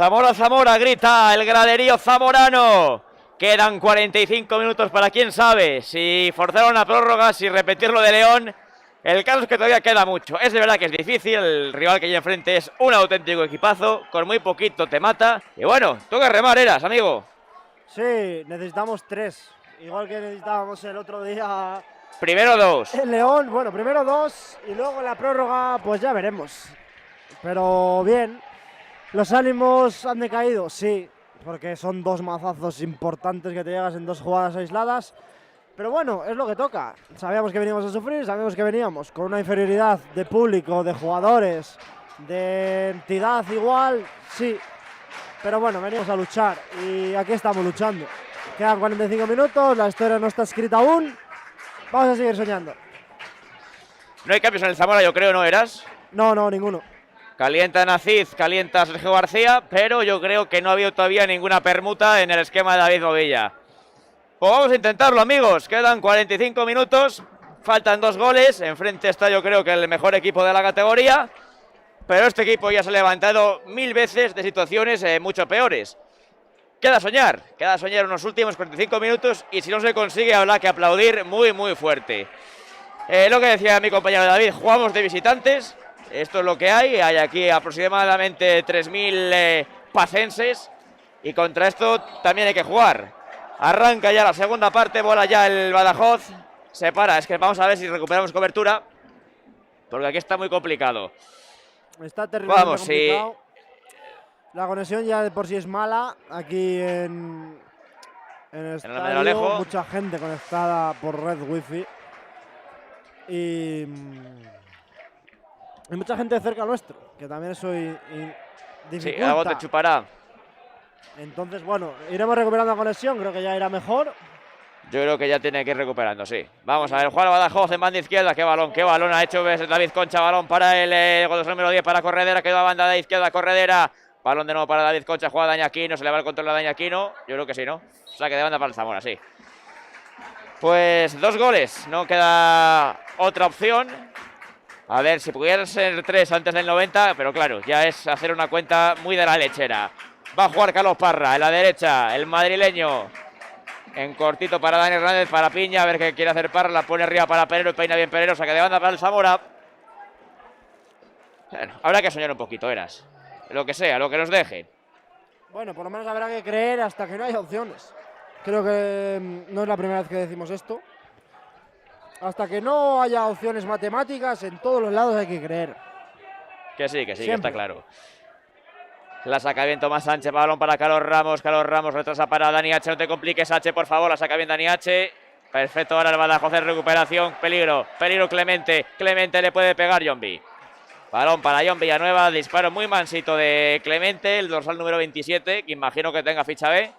Zamora, Zamora, grita el graderío zamorano. Quedan 45 minutos para quién sabe si forzar una prórroga, si repetirlo de León. El caso es que todavía queda mucho. Es de verdad que es difícil. El rival que hay enfrente es un auténtico equipazo. Con muy poquito te mata. Y bueno, toca remar, Eras, amigo. Sí, necesitamos 3. Igual que necesitábamos el otro día. Primero 2. El León, bueno, primero 2 y luego la prórroga, pues ya veremos. Pero bien. ¿Los ánimos han decaído? Sí, porque son 2 mazazos importantes que te llegas en 2 jugadas aisladas. Pero bueno, es lo que toca. Sabíamos que veníamos a sufrir, sabíamos que veníamos con una inferioridad de público, de jugadores, de entidad igual, sí. Pero bueno, venimos a luchar y aquí estamos luchando. Quedan 45 minutos, la historia no está escrita aún. Vamos a seguir soñando. No hay cambios en el Zamora, yo creo, ¿no, Eras? No, ninguno. Calienta Naciz, calienta Sergio García, pero yo creo que no ha habido todavía ninguna permuta en el esquema de David Bobilla. Pues vamos a intentarlo, amigos. Quedan 45 minutos, faltan 2 goles. Enfrente está yo creo que el mejor equipo de la categoría. Pero este equipo ya se ha levantado 1000 veces de situaciones mucho peores. Queda soñar unos últimos 45 minutos y si no se consigue habrá que aplaudir muy muy fuerte. Lo que decía mi compañero David, jugamos de visitantes. Esto es lo que hay aquí aproximadamente 3000 pacenses y contra esto también hay que jugar. Arranca ya la segunda parte, bola ya el Badajoz, se para, es que vamos a ver si recuperamos cobertura, porque aquí está muy complicado. Está terriblemente vamos, complicado. Sí. La conexión ya de por sí es mala, aquí en el estadio, mucha gente conectada por red wifi y mucha gente cerca nuestro, que también eso dificulta. Sí, algo te chupará. Entonces, bueno, iremos recuperando la conexión, creo que ya irá mejor. Yo creo que ya tiene que ir recuperando, sí. Vamos a ver, Juan Badajoz en banda izquierda, qué balón ha hecho David Concha, balón para el número 10 para Corredera, quedó a banda de izquierda Corredera. Balón de nuevo para David Concha, juega Dani Aquino, se le va el control a Dani Aquino. Yo creo que sí, ¿no? Saque de banda para el Zamora, sí. Pues 2 goles, no queda otra opción. A ver, si pudieran ser 3 antes del 90, pero claro, ya es hacer una cuenta muy de la lechera. Va a jugar Carlos Parra en la derecha, el madrileño. En cortito para Dani Hernández, para Piña, a ver qué quiere hacer Parra, la pone arriba para Perero, peina bien Perero, saque de banda para el Zamora. Bueno, habrá que soñar un poquito, Eras. Lo que sea, lo que nos deje. Bueno, por lo menos habrá que creer hasta que no haya opciones. Creo que no es la primera vez que decimos esto. Hasta que no haya opciones matemáticas, en todos los lados hay que creer. Que sí, que está claro. La saca bien Tomás Sánchez, balón para Carlos Ramos retrasa para Dani H, no te compliques H, por favor, la saca bien Dani H. Perfecto, ahora el Badajoz en recuperación, peligro Clemente le puede pegar Yombi. Balón para John Villanueva, disparo muy mansito de Clemente, el dorsal número 27, que imagino que tenga ficha B.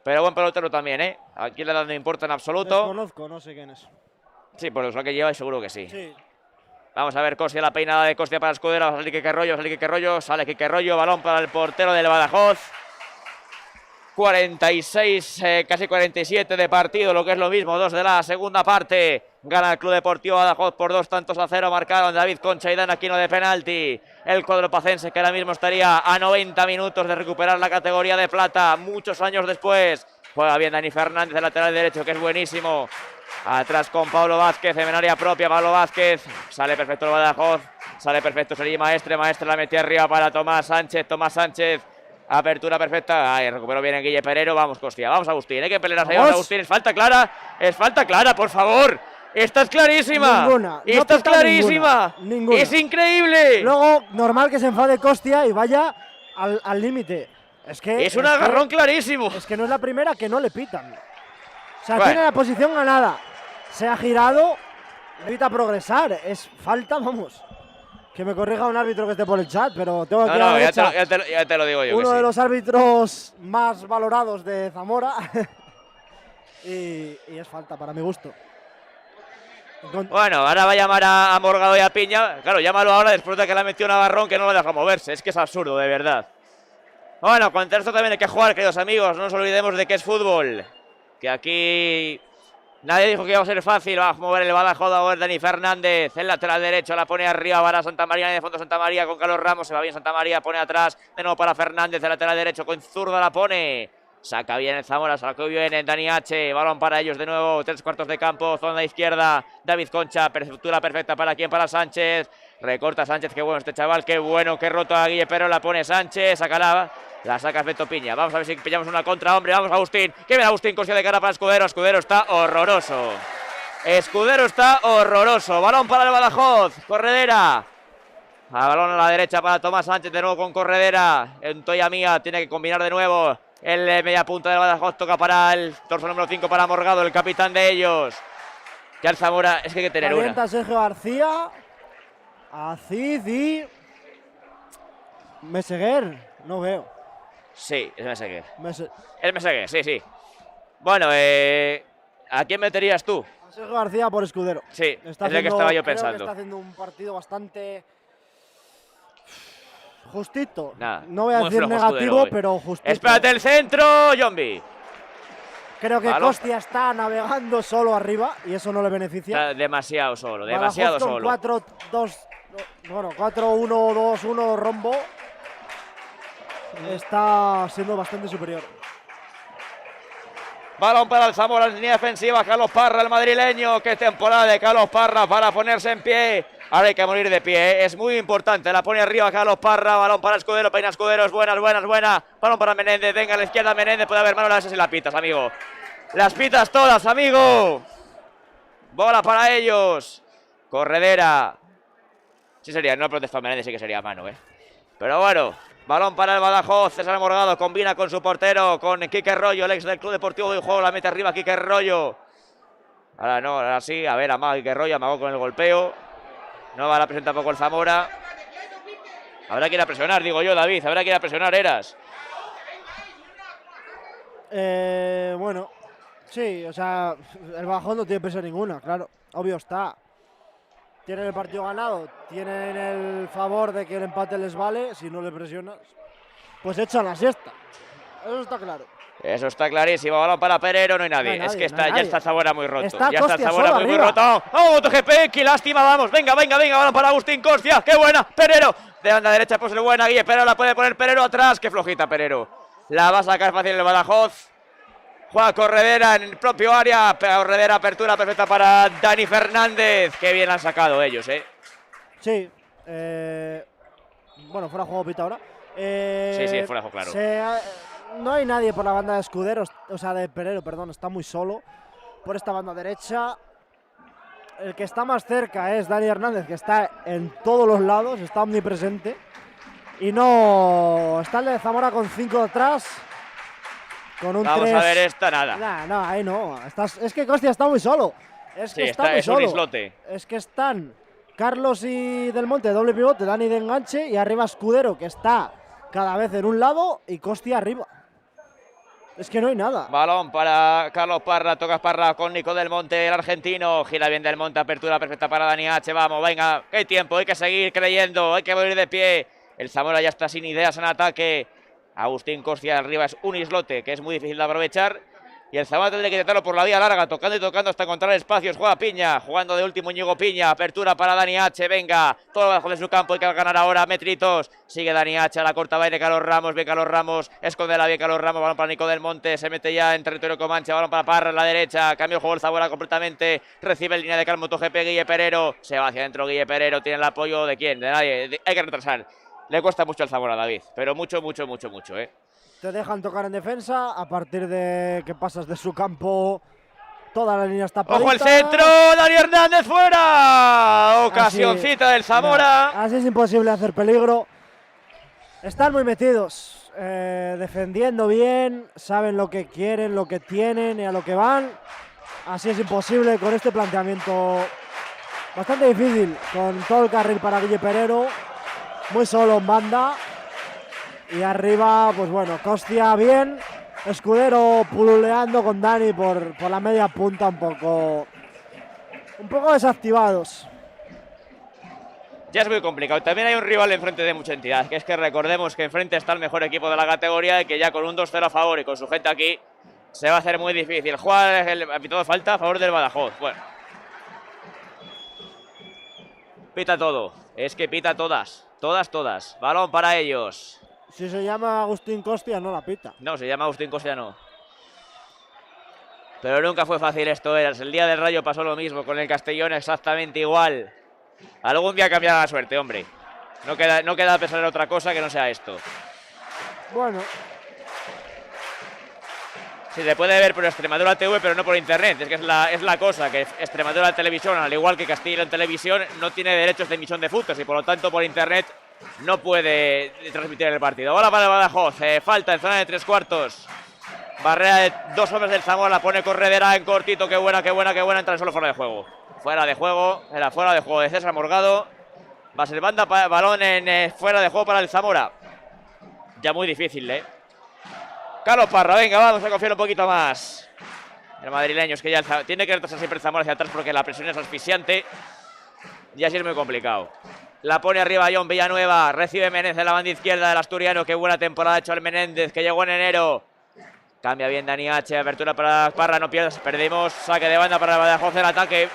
Pero buen pelotero también, ¿eh? Aquí la edad no importa en absoluto. Desconozco, no sé quién es. Sí, por lo que lleva seguro que sí. Sí. Vamos a ver Costia, la peinada de Costia para Escudero, va a salir sale Quique Rollo, balón para el portero del Badajoz. 46, casi 47 de partido, lo que es lo mismo, 2 de la segunda parte. Gana el Club Deportivo Badajoz por 2-0, marcaron David Concha y Dan Aquino de penalti. El cuadro pacense que ahora mismo estaría a 90 minutos de recuperar la categoría de plata, muchos años después. Juega bien Dani Fernández, el lateral derecho, que es buenísimo. Atrás con Pablo Vázquez, en área propia, Pablo Vázquez. Sale perfecto el Badajoz, sale perfecto Sergi Maestre la metió arriba para Tomás Sánchez. Apertura perfecta, ahí recuperó bien en Guille Perero. Vamos, Costia, vamos Agustín, hay que pelear ahí, vamos Agustín, es falta clara, por favor. Esta es clarísima. Ninguna. Esta es clarísima. Ninguna. Es increíble. Luego, normal que se enfade Costia y vaya al límite. Es un agarrón clarísimo. Es que no es la primera que no le pitan. O sea, tiene la posición ganada. Se ha girado, evita progresar. Es falta, vamos. Que me corrija un árbitro que esté por el chat, pero tengo aquí a la derecha ya te lo digo yo. Uno de los árbitros más valorados de Zamora. y es falta, para mi gusto. Bueno, ahora va a llamar a Morgado y a Piña. Claro, llámalo ahora después de que le ha metido Navarrón, que no lo deja moverse. Es que es absurdo, de verdad. Bueno, contra esto también hay que jugar, queridos amigos. No nos olvidemos de que es fútbol. Que aquí Nadie dijo que iba a ser fácil. Va a mover el Badajoz a ver Dani Fernández. El lateral derecho la pone arriba para Santa María. En el fondo Santa María con Carlos Ramos. Se va bien Santa María. Pone atrás. De nuevo para Fernández. El lateral derecho con zurda la pone. Saca bien el Zamora. Sacó bien el Dani H. Balón para ellos de nuevo. 3/4 de campo. Zona izquierda. David Concha. Apertura perfecta para quién. Para Sánchez. Recorta Sánchez. Qué bueno este chaval. Qué bueno. Qué roto a Guille Pero la pone Sánchez. La saca Beto Piña. Vamos a ver si pillamos una contra, hombre. Vamos, Agustín. Que viene Agustín, Cosia de cara para Escudero. Escudero está horroroso. Escudero está horroroso. Balón para el Badajoz. Corredera. Balón a la derecha para Tomás Sánchez. De nuevo con Corredera. En Toya Mía. Tiene que combinar de nuevo. El media punta del Badajoz. Toca para el torso número 5 para Morgado, el capitán de ellos. Ya el Zamora. Es que hay que tener Calienta una. Sergio García. Aziz y Meseguer. No veo. Sí, es Meseguer. Mese- Es Meseguer, sí. Bueno, ¿a quién meterías tú? A Sergio García por Escudero. Sí, Está es el que haciendo- estaba yo creo que pensando. está haciendo un partido bastante justito. Nada, No voy a muy decir flojo negativo, Escudero hoy. pero justito. Espérate el centro, Yombi. Creo que Balón. Costia está navegando solo arriba y eso no le beneficia. Está demasiado solo, demasiado Badajoz con solo. 4-1-2-1 rombo. Está siendo bastante superior. Balón para el Zamora en línea defensiva. Carlos Parra, el madrileño. Qué temporada de Carlos Parra para ponerse en pie. Ahora hay que morir de pie, ¿eh? Es muy importante. La pone arriba Carlos Parra. Balón para Escudero. Peina Escudero. Es buena. Balón para Menéndez. Venga a la izquierda Menéndez. Puede haber mano. Las y las pitas, amigo. Las pitas todas, amigo. Bola para ellos. Corredera. Sí sería, no protesta Menéndez, sí que sería mano, Pero bueno, balón para el Badajoz. César Morgado combina con su portero, con Quique Rollo, el ex del Club Deportivo de Juego. La mete arriba Quique Rollo. Ahora no, ahora sí. A ver, amaga Quique Rollo, amagó con el golpeo. No va a la presión tampoco el Zamora. Habrá que ir a presionar, digo yo, David. Habrá que ir a presionar, Eras. Bueno, sí, o sea, el Badajoz no tiene presión ninguna, claro. Obvio está. Tienen el partido ganado, tienen el favor de que el empate les vale. Si no le presionas, pues echan la siesta. Eso está claro. Eso está clarísimo. Balón para Perero, no hay nadie. No hay Es que nadie, no hay ya nadie. está Zamora muy roto. Está Ya está Costia Zamora solo muy arriba. roto. ¡Oh, MotoGP! ¡Qué lástima! Vamos. Venga. Balón para Agustín Costia. ¡Qué buena! Perero. De banda derecha, pues el buena Guille. Pero la puede poner Perero atrás. ¡Qué flojita Perero! La va a sacar fácil el Badajoz. Juega Corredera en el propio área. Corredera, apertura perfecta para Dani Fernández. Qué bien han sacado ellos, Sí. Bueno, fuera juego pita ahora. Sí, fuera de juego, claro. No hay nadie por la banda de Escudero, o sea, de Perero, perdón, está muy solo. Por esta banda derecha. El que está más cerca es Dani Hernández, que está en todos los lados, está omnipresente. Y no. Está el de Zamora con 5 atrás. Con un Vamos 3. a ver esta, nada. No, ahí no. Es que Costia está muy solo. Es que Sí, está muy es un solo. islote. Es que están Carlos y Del Monte, doble pivote, Dani de enganche, y arriba Escudero, que está cada vez en un lado, y Costia arriba. Es que no hay nada. Balón para Carlos Parra, toca Parra con Nico Del Monte, el argentino. Gira bien Del Monte, apertura perfecta para Dani H. Vamos, venga, que hay tiempo, hay que seguir creyendo, hay que morir de pie. El Zamora ya está sin ideas en ataque. Agustín Costia arriba es un islote que es muy difícil de aprovechar. Y el Zamora tendría que intentarlo por la vía larga, tocando y tocando hasta encontrar espacios. Juega Piña, jugando de último Íñigo Piña. Apertura para Dani H. Venga, todo bajo de su campo. Hay que ganar ahora. Metritos. Sigue Dani H. A la corta va de Carlos Ramos. Bien Carlos Ramos. Escondela bien Carlos Ramos. Balón para Nico Del Monte. Se mete ya en territorio Comanche. Balón para Parra en la derecha. Cambio el juego el Zamora completamente. Recibe en línea de Carlos MotoGP Guille Perero. Se va hacia adentro Guille Perero. Tiene el apoyo de quién? De nadie. Hay que retrasar. Le cuesta mucho al Zamora, David. Pero mucho, Te dejan tocar en defensa, a partir de que pasas de su campo, toda la línea está ¡Ojo el centro! ¡Dani Hernández fuera! Ocasioncita del Zamora. Así es imposible hacer peligro. Están muy metidos, defendiendo bien, saben lo que quieren, lo que tienen y a lo que van. Así es imposible con este planteamiento bastante difícil, con todo el carril para Guille Perero, muy solo en banda. Y arriba, pues bueno, Costia bien, Escudero pululeando con Dani por la media punta, un poco desactivados. Ya es muy complicado. También hay un rival enfrente de mucha entidad, que es que recordemos que enfrente está el mejor equipo de la categoría y que ya con un 2-0 a favor y con su gente aquí, Se va a hacer muy difícil. Jugar el pitado falta a favor del Badajoz. Bueno. Pita todo. Es que pita todas. Todas. Balón para ellos. Si se llama Agustín Costia, no la pita. No, se llama Agustín Costia, no. Pero nunca fue fácil esto. El día del Rayo pasó lo mismo. Con el Castellón exactamente igual. Algún día cambiará la suerte, hombre. No queda a pensar en otra cosa que no sea esto. Bueno. Sí, se puede ver por Extremadura TV, pero no por internet. Es que es la cosa, que Extremadura Televisión, al igual que Castilla en Televisión, no tiene derechos de emisión de fútbol y por lo tanto por internet no puede transmitir el partido. Bola para el Badajoz, falta en zona de 3/4. Barrera de 2 hombres del Zamora, la pone Corredera en cortito, qué buena, entra solo fuera de juego. Fuera de juego de César Morgado. Va a ser banda, balón en fuera de juego para el Zamora. Ya muy difícil, Carlos Parra, venga, vamos a confiar un poquito más. El madrileño es que ya tiene que retrasar siempre el Zamora hacia atrás porque la presión es asfixiante. Y así es muy complicado. La pone arriba John Villanueva, recibe Menéndez en la banda izquierda del asturiano. Qué buena temporada ha hecho el Menéndez, que llegó en enero. Cambia bien Dani H, apertura para Parra, no pierdas, perdimos. Saque de banda para el Badajoz en ataque.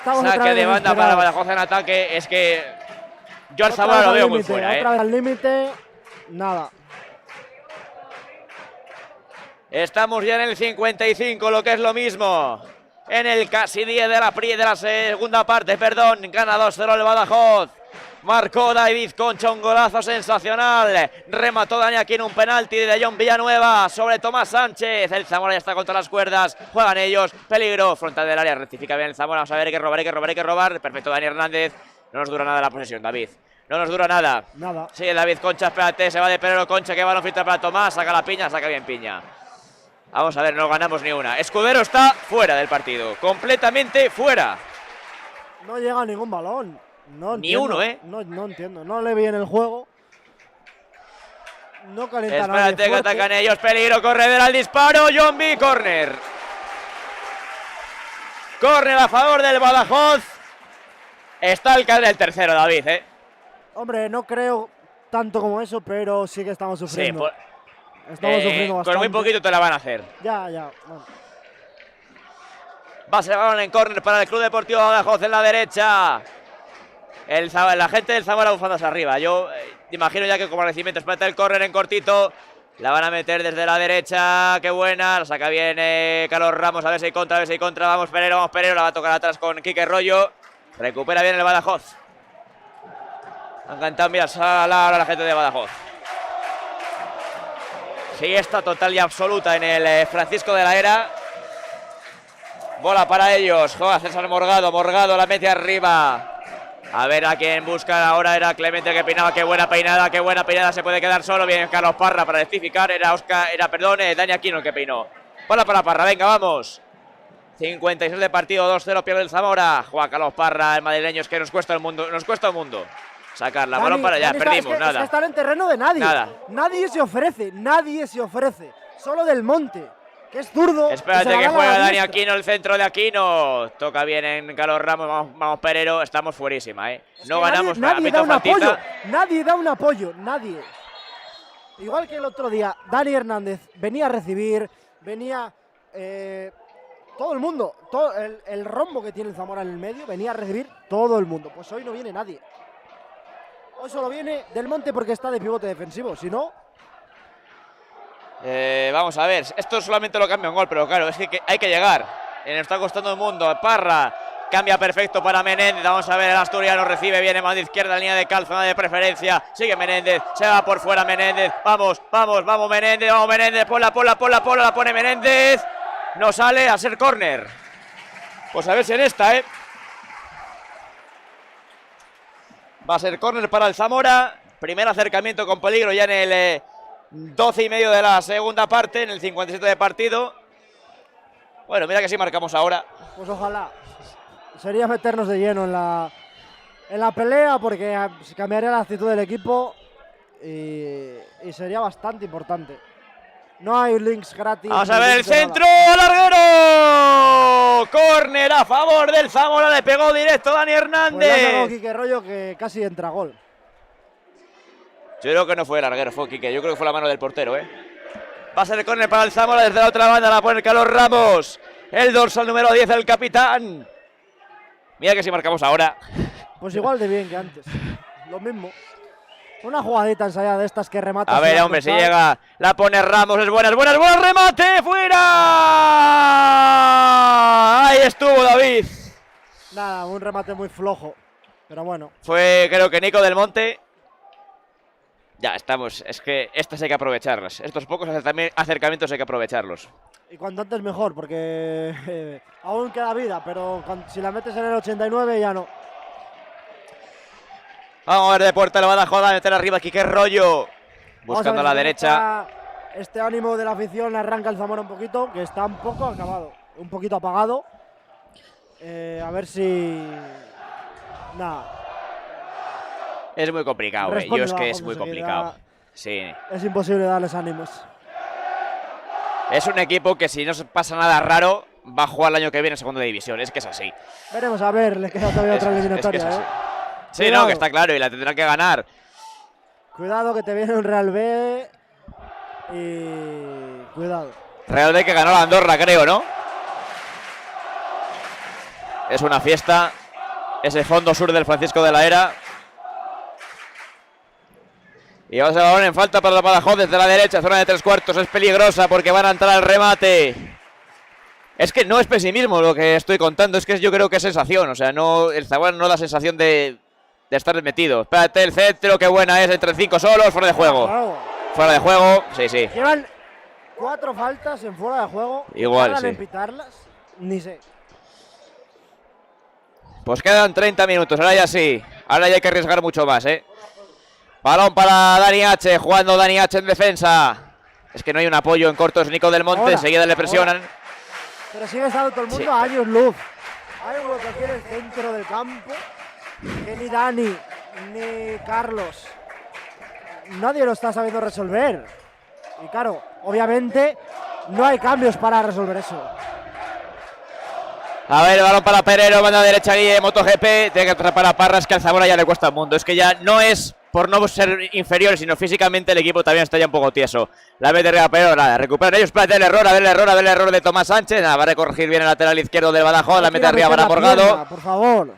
Saque de banda para el Badajoz en ataque. Es que yo al Zamora lo veo muy fuera, Otra vez al límite, nada. Estamos ya en el 55, lo que es lo mismo. En el casi 10 de la segunda parte, perdón. Gana 2-0 el Badajoz. Marcó David Concha, un golazo sensacional. Remató Dani aquí en un penalti de John Villanueva sobre Tomás Sánchez. El Zamora ya está contra las cuerdas. Juegan ellos. Peligro. Frontal del área. Rectifica bien el Zamora. Vamos a ver, hay que robar. Perfecto, Dani Hernández. No nos dura nada la posesión, David. No nos dura nada. Nada. Sí, David Concha, espérate. Se va de Pedro Concha. Que balón filtra para Tomás. Saca la piña, saca bien piña. Vamos a ver, no ganamos ni una. Escudero está fuera del partido. Completamente fuera. No llega ningún balón. No ni entiendo, uno, No entiendo. No le vi en el juego. No calienta nada. Espérate que atacan ellos. Peligro, Corredera al disparo. John B. Corner. Corner a favor del Badajoz. Está el cadre el tercero, David, Hombre, no creo tanto como eso, pero sí que estamos sufriendo. Sí, estamos sufriendo bastante. Con muy poquito te la van a hacer. Ya. Bueno. Va a ser balón en córner para el Club Deportivo Badajoz en la derecha. La gente del Zamora bufándose arriba. Yo imagino ya que como agradecimiento espérate el córner en cortito. La van a meter desde la derecha. Qué buena. La saca bien Carlos Ramos. A ver si hay contra, Vamos Perero. La va a tocar atrás con Quique Rollo. Recupera bien el Badajoz. Han cantado, mira, ahora la gente de Badajoz. Fiesta total y absoluta en el Francisco de la Era. Bola para ellos. Juega César Morgado. Morgado la mete arriba. A ver a quién busca ahora. Era Clemente que peinaba. Qué buena peinada. Se puede quedar solo. Bien Carlos Parra para rectificar. Era Dani Aquino el que peinó. Bola para Parra. Venga, vamos. 56 de partido. 2-0 pierde el Zamora. Juega Carlos Parra. El madrileño es que nos cuesta el mundo. Sacarla. Balón para allá. Perdimos. Nada. Es que están en terreno de nadie. Nada. Nadie se ofrece. Solo del Monte. Que es zurdo. Espérate que juega Dani Aquino, el centro de Aquino. Toca bien en Carlos Ramos. Vamos Perero. Estamos fuerísima, No ganamos nada. Nadie da un apoyo. Nadie da un apoyo. Nadie. Igual que el otro día, Dani Hernández venía a recibir. Venía todo el mundo. Todo el rombo que tiene el Zamora en el medio. Venía a recibir todo el mundo. Pues hoy no viene nadie. Hoy solo viene Del Monte porque está de pivote defensivo. Si no. Vamos a ver, esto solamente lo cambia un gol, pero claro, es que hay que llegar. Nos está costando el mundo. Parra cambia perfecto para Menéndez. Vamos a ver, el asturiano recibe, viene mano izquierda, línea de calzona de preferencia. Sigue Menéndez, se va por fuera Menéndez. Vamos Menéndez, ponla, la pone Menéndez. No sale a ser córner. Pues a ver si en esta, Va a ser córner para el Zamora. Primer acercamiento con peligro ya en el 12 y medio de la segunda parte, en el 57 de partido. Bueno, mira que sí marcamos ahora. Pues ojalá. Sería meternos de lleno en la pelea porque cambiaría la actitud del equipo y sería bastante importante. No hay links gratis. Vamos a ver el centro, larguero. Córner a favor del Zamora, le pegó directo Dani Hernández. Pues ya sacó Quique Rollo que casi entra gol. Yo creo que no fue larguero, fue Quique. Yo creo que fue la mano del portero, Va a ser córner para el Zamora. Desde la otra banda la pone Carlos Ramos. El dorsal número 10, el capitán. Mira que si marcamos ahora. Pues igual de bien que antes. Lo mismo. Una jugadita ensayada de estas que remata. A ver, hombre, si llega. La pone Ramos. Es buena, es buena, es buena. ¡Remate! ¡Fuera! Ahí estuvo David. Nada, un remate muy flojo. Pero bueno. Fue, creo que Nico del Monte. Ya estamos. Es que estas hay que aprovecharlas. Estos pocos acercamientos hay que aprovecharlos. Y cuanto antes mejor, porque aún queda vida, pero si la metes en el 89 ya no. Vamos a ver de puerta, le va a joda, meter arriba Quique Rollo. Buscando a la derecha. Este ánimo de la afición arranca el Zamora un poquito, que está un poco acabado, un poquito apagado. A ver si... Nada. Es muy complicado, yo es que es muy complicado. Sí. Es imposible darles ánimos. Es un equipo que si no pasa nada raro, va a jugar el año que viene en segunda división. Es que es así. Veremos, a ver, le queda todavía otra eliminatoria. Es sí, cuidado. No, que está claro, y la tendrán que ganar. Cuidado que te viene un Real B. Y... cuidado. Real B que ganó la Andorra, creo, ¿no? Es una fiesta. Ese fondo sur del Francisco de la Era. Y vamos a balón en falta para la Badajoz desde la derecha, zona de 3/4. Es peligrosa porque van a entrar al remate. Es que no es pesimismo lo que estoy contando, es que yo creo que es sensación. O sea, no, el Zamora no da sensación de estar metido. Espérate, el centro, qué buena es, entre 5 solos, fuera de juego. Fuera de juego, sí, sí. Llevan 4 faltas en fuera de juego. Igual, sí. En pitarlas? Ni sé. Pues quedan 30 minutos, ahora ya sí. Ahora ya hay que arriesgar mucho más, Balón para Dani H, jugando Dani H en defensa. Es que no hay un apoyo en corto, es Nico del Monte, enseguida le presionan. Pero sigue estando todo el mundo a años luz. Hay un hueco aquí en el centro del campo que ni Dani ni Carlos, nadie lo está sabiendo resolver. Y claro, obviamente no hay cambios para resolver eso. A ver, el balón para Perero, banda derecha Guille, MotoGP. Tiene que atrapar a Parras, que al Zamora ya le cuesta el mundo. Es que ya no es por no ser inferior, sino físicamente el equipo también está ya un poco tieso. La mete arriba Perero, nada, recuperan ellos, espérate el error, a ver el error de Tomás Sánchez. Nada, va a recorregir bien el lateral izquierdo del Badajoz, la mete arriba para Morgado. Por favor.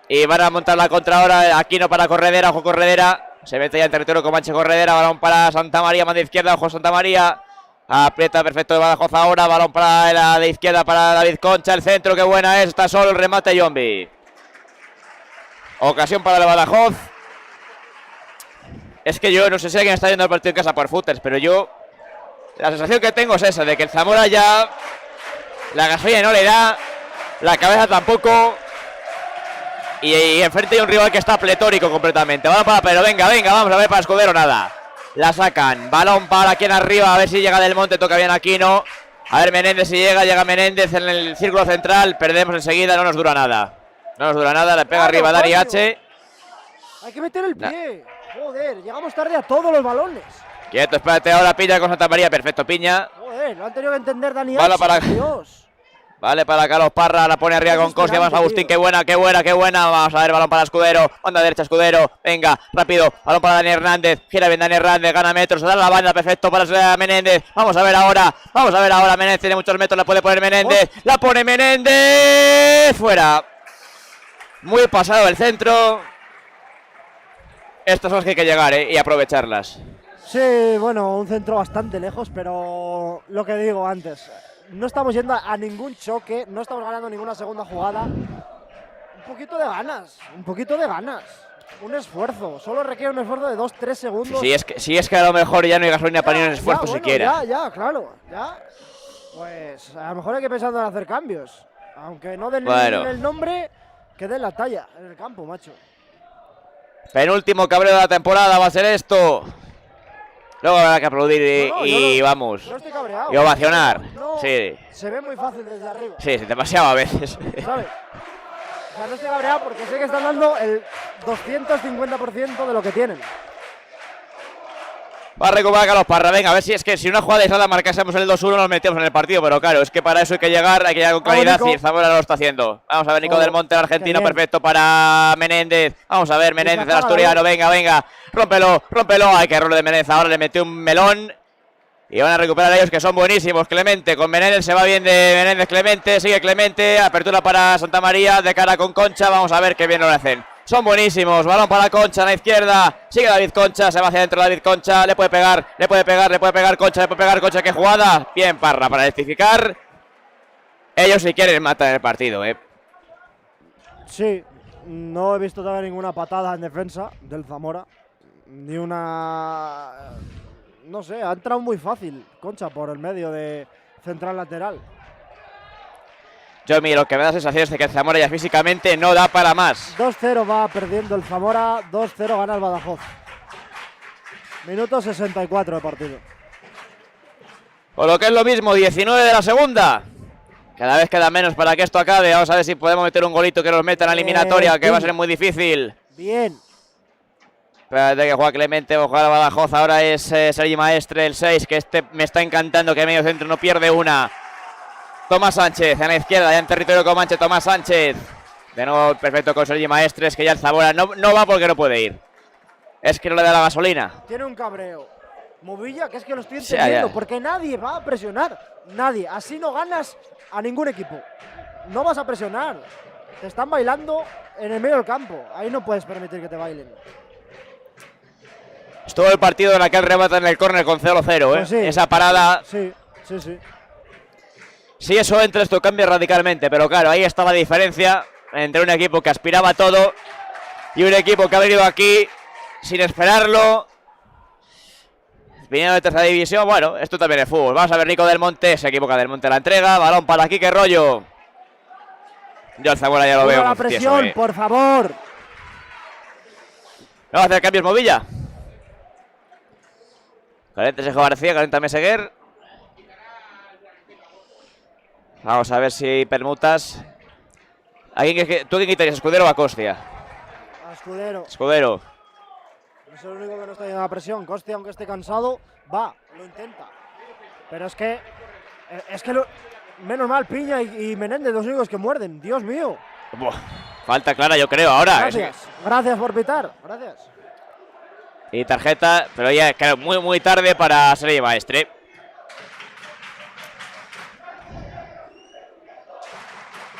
Y van a montar la contra ahora, Aquino para Corredera, ojo Corredera. Se mete ya en territorio Comanche Corredera, balón para Santa María, mano de izquierda, ojo Santa María. Aprieta perfecto de Badajoz ahora, balón para la de izquierda para David Concha, el centro, qué buena es, está solo el remate Yombi. Ocasión para el Badajoz. Es que yo no sé si alguien está viendo el partido en casa por footers, pero yo la sensación que tengo es esa, de que el Zamora ya la gasolina no le da, la cabeza tampoco. Y enfrente hay un rival que está pletórico completamente. Balón para Pero, venga, vamos a ver para Escudero, nada. La sacan, balón para aquí en arriba, a ver si llega Del Monte, toca bien Aquino. A ver Menéndez si llega Menéndez en el círculo central, perdemos enseguida, no nos dura nada. No nos dura nada, le pega arriba Dani H. Hay que meter el pie, joder, llegamos tarde a todos los balones. Quieto, espérate, ahora Piña con Santa María, perfecto Piña. Joder, lo han tenido que entender Dani H, para... Dios. Vale, para Carlos Parra, la pone arriba con Costia, vamos a Agustín, qué buena. Vamos a ver, balón para Escudero, banda derecha Escudero, venga, rápido, balón para Dani Hernández, gira bien Dani Hernández, gana metros, da la banda, perfecto para Menéndez, vamos a ver ahora, Menéndez tiene muchos metros, la puede poner Menéndez, la pone Menéndez, fuera. Muy pasado el centro. Estas son las que hay que llegar, y aprovecharlas. Sí, bueno, un centro bastante lejos, pero lo que digo antes, no estamos yendo a ningún choque, no estamos ganando ninguna segunda jugada. Un poquito de ganas, un esfuerzo, solo requiere un esfuerzo de 2-3 segundos. Si es que a lo mejor ya no hay gasolina para ni un esfuerzo siquiera. Ya, claro, ya. Pues a lo mejor hay que pensar en hacer cambios, aunque no den el nombre, que den la talla en el campo, macho. Penúltimo cabreo de la temporada va a ser esto. Luego habrá que aplaudir y vamos. No estoy cabreado. Y ovacionar. No, sí. Se ve muy fácil desde arriba. Sí, demasiado a veces. ¿Sabes? O sea, no estoy cabreado porque sé que están dando el 250% de lo que tienen. Va a recuperar Carlos Parra. Venga, a ver si es que si una jugada aislada marcásemos el 2-1 nos metemos en el partido. Pero claro, es que para eso hay que llegar con calidad y el Zamora lo está haciendo. Vamos a ver, Nico del Monte, el argentino, perfecto para Menéndez. Vamos a ver, Menéndez, el asturiano, venga. Rómpelo. Hay que error de Menéndez. Ahora le metió un melón. Y van a recuperar ellos, que son buenísimos. Clemente con Menéndez, se va bien de Menéndez. Clemente, sigue Clemente. Apertura para Santa María, de cara con Concha. Vamos a ver qué bien lo hacen. Son buenísimos. Balón para Concha a la izquierda. Sigue David Concha, se va hacia adentro David Concha. Le puede pegar Concha, le puede pegar Concha. ¡Qué jugada! Bien Parra para rectificar. Ellos si quieren matan el partido, Sí, no he visto todavía ninguna patada en defensa del Zamora. Ni una... No sé, ha entrado muy fácil Concha por el medio de central lateral. Yo, mira, lo que me da sensación es de que el Zamora ya físicamente no da para más. 2-0 va perdiendo el Zamora, 2-0 gana el Badajoz. Minuto 64 de partido. O lo que es lo mismo, 19 de la segunda. Cada vez queda menos para que esto acabe. Vamos a ver si podemos meter un golito que nos meta en la eliminatoria, que va a ser muy difícil. Bien. Espérate que juega Clemente, va a jugar a Badajoz. Ahora es Sergi Maestre, el 6, que me está encantando, que medio centro no pierde una. Tomás Sánchez en la izquierda, ya en territorio comanche. Tomás Sánchez. De nuevo perfecto con Sergi Maestres, que ya el Zamora no va porque no puede ir. Es que no le da la gasolina. Tiene un cabreo. Movilla, que es que lo estoy entendiendo, porque nadie va a presionar. Nadie. Así no ganas a ningún equipo. No vas a presionar. Te están bailando en el medio del campo. Ahí no puedes permitir que te bailen. Estuvo el partido en aquel remate en el córner con 0-0, Pues sí. Esa parada. Sí. Si eso entra, esto cambia radicalmente. Pero claro, ahí está la diferencia entre un equipo que aspiraba a todo y un equipo que ha venido aquí sin esperarlo, viniendo de tercera división. Bueno, esto también es fútbol. Vamos a ver, Nico del Monte, se equivoca del Monte la entrega. Balón para Quique Rollo. Yo el Zamora ya lo veo. La presión, tieso, por favor. Vamos a hacer cambios, Movilla. Calienta Sergio García, calienta Meseguer. Vamos a ver si hay permutas. ¿Tú quién quitarías, Escudero o Acostia? A Escudero. Escudero. Es el único que no está yendo a la presión. Costia, aunque esté cansado, va, lo intenta. Pero es que menos mal, Piña y Menéndez, los únicos que muerden. Dios mío. Buah, falta clara, yo creo, ahora. Gracias. Gracias por pitar. Gracias. Y tarjeta, pero ya claro, muy tarde para Sergi Maestre.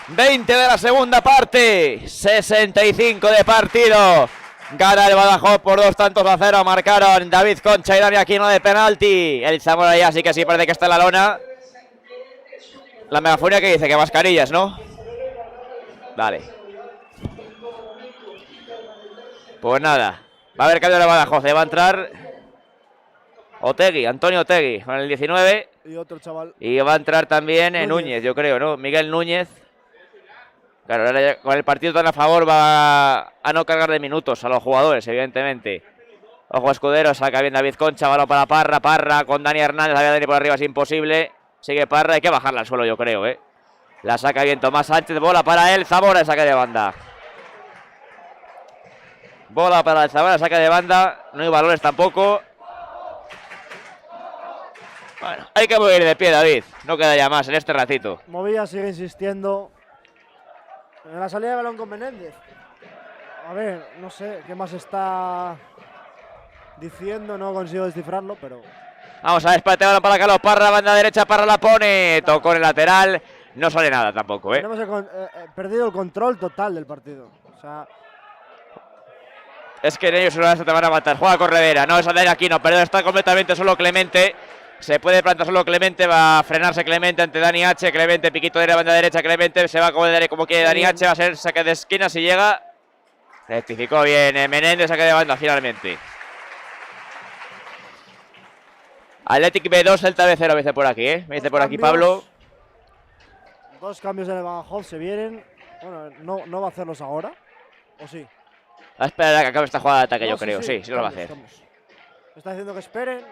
...20 de la segunda parte... ...65 de partido... Gana el Badajoz por 2-0. Marcaron David Concha y Dani Aquino de penalti. El Zamora ya sí que sí parece que está en la lona. La megafonía que dice que mascarillas, ¿no? Vale. Pues nada. Va a haber cambio de Badajoz. Va a entrar Otegui, Antonio Otegui con el 19. Y otro chaval. Y va a entrar también Núñez, yo creo, ¿no? Miguel Núñez. Claro, ahora ya con el partido tan a favor va a no cargar de minutos a los jugadores, evidentemente. Ojo Escudero, saca bien David Concha, balón para Parra con Dani Hernández, había Dani por arriba, es imposible. Sigue Parra, hay que bajarla al suelo, yo creo, La saca bien Tomás Sánchez, bola para él, Zamora, saca de banda. Bola para el Zamora, saca de banda, no hay valores tampoco. Bueno, hay que mover de pie, David, no queda ya más en este ratito. Movilla sigue insistiendo en la salida de balón con Menéndez. A ver, no sé qué más está diciendo, no consigo descifrarlo, pero... Vamos a ver, espérate, balón para Carlos Parra, banda derecha, Parra la pone, tocó en el lateral, no sale nada tampoco, Tenemos perdido el control total del partido, o sea... Es que en ellos una vez te van a matar, juega Corredera, no, es Dani Aquino, perdón, está completamente solo Clemente. Se puede plantar solo Clemente, va a frenarse Clemente ante Dani H. Clemente, piquito de la banda derecha, Clemente se va como quiere Dani H. Va a ser saque de esquina si llega. Rectificó bien Menéndez, saque de banda finalmente. Athletic B2, Celta B0, me dice por aquí, Me dice por aquí Pablo. Dos cambios en el Badajoz se vienen. Bueno, no va a hacerlos ahora, ¿o sí? Va a esperar a que acabe esta jugada de ataque, yo creo. Sí, lo va a hacer. Está diciendo que esperen.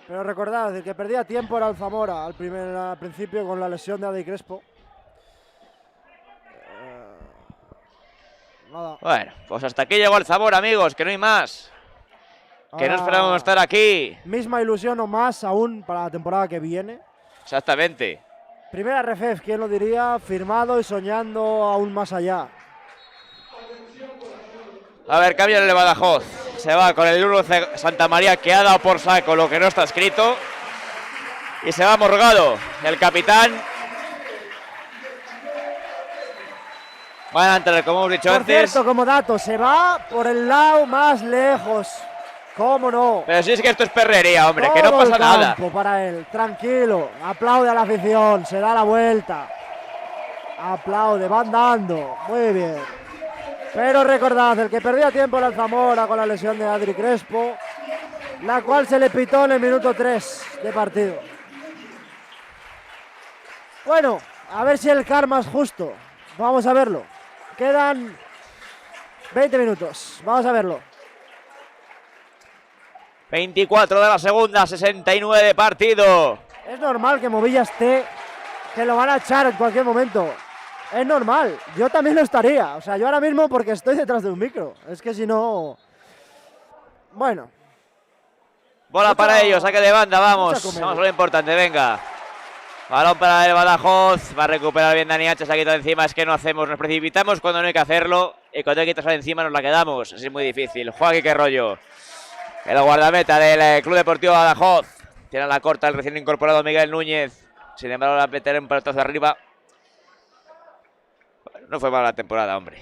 Pero recordad, el que perdía tiempo era el Zamora al principio con la lesión de Adi Crespo. Nada. Bueno, pues hasta aquí llegó el Zamora, amigos, que no hay más. Que no esperábamos estar aquí. Misma ilusión o más aún para la temporada que viene. Exactamente. Primera RFF, ¿quién lo diría? Firmado y soñando aún más allá. A ver, cambio en el Badajoz. Se va con el 1 Santa María, que ha dado por saco lo que no está escrito. Y se va Morgado, el capitán. Van a entrar, como hemos dicho Por antes. cierto, como dato, se va por el lado más lejos. ¿Cómo no? Pero si es que esto es perrería, hombre, que Todo no pasa el nada. campo para él, tranquilo. Aplaude a la afición, se da la vuelta. Aplaude, van dando. Muy bien. Pero recordad, el que perdía tiempo era el Zamora con la lesión de Adri Crespo, la cual se le pitó en el minuto 3 de partido. Bueno, a ver si el karma es justo. Vamos a verlo. Quedan 20 minutos. Vamos a verlo. 24 de la segunda, 69 de partido. Es normal que Movilla esté, que lo van a echar en cualquier momento. Es normal. Yo también lo estaría. O sea, yo ahora mismo porque estoy detrás de un micro. Es que si no... Bueno. Bola para ellos, saque de banda, vamos. comedia. Vamos a lo importante, venga. Balón para el Badajoz. Va a recuperar bien Dani H. Se ha quitado encima. Es que no hacemos, nos precipitamos cuando no hay que hacerlo. Y cuando hay que quitarse encima nos la quedamos. Es muy difícil. Juega qué rollo. El guardameta del Club Deportivo Badajoz. Tiene la corta el recién incorporado Miguel Núñez. Sin embargo, la meter un pelotazo arriba. Bueno, no fue mala la temporada, hombre.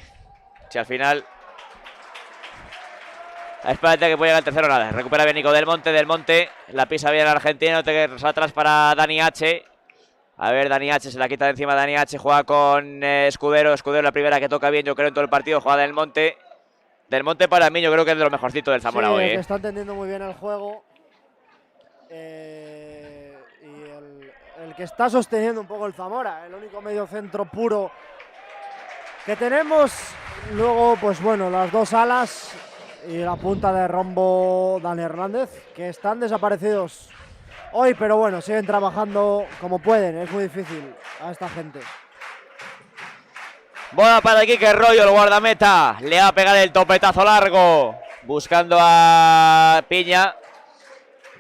Si al final... Espérate que puede llegar el tercero, nada. Recupera bien Nico Del Monte. La pisa bien el argentino. Te atrás para Dani H. A ver, Dani H. Se la quita de encima. Dani H. Juega con Escudero. Escudero la primera que toca bien, yo creo, en todo el partido. Juega Del Monte. Del Monte para mí yo creo que es de lo mejorcito del Zamora Sí, hoy. que está entendiendo muy bien el juego. Y el que está sosteniendo un poco el Zamora. El único medio centro puro que tenemos. Luego, pues bueno, las dos alas y la punta de rombo Dani Hernández, que están desaparecidos hoy, pero bueno, siguen trabajando como pueden. Es muy difícil a esta gente. Bola para Quique Rollo, el guardameta. Le va a pegar el topetazo largo. Buscando a Piña.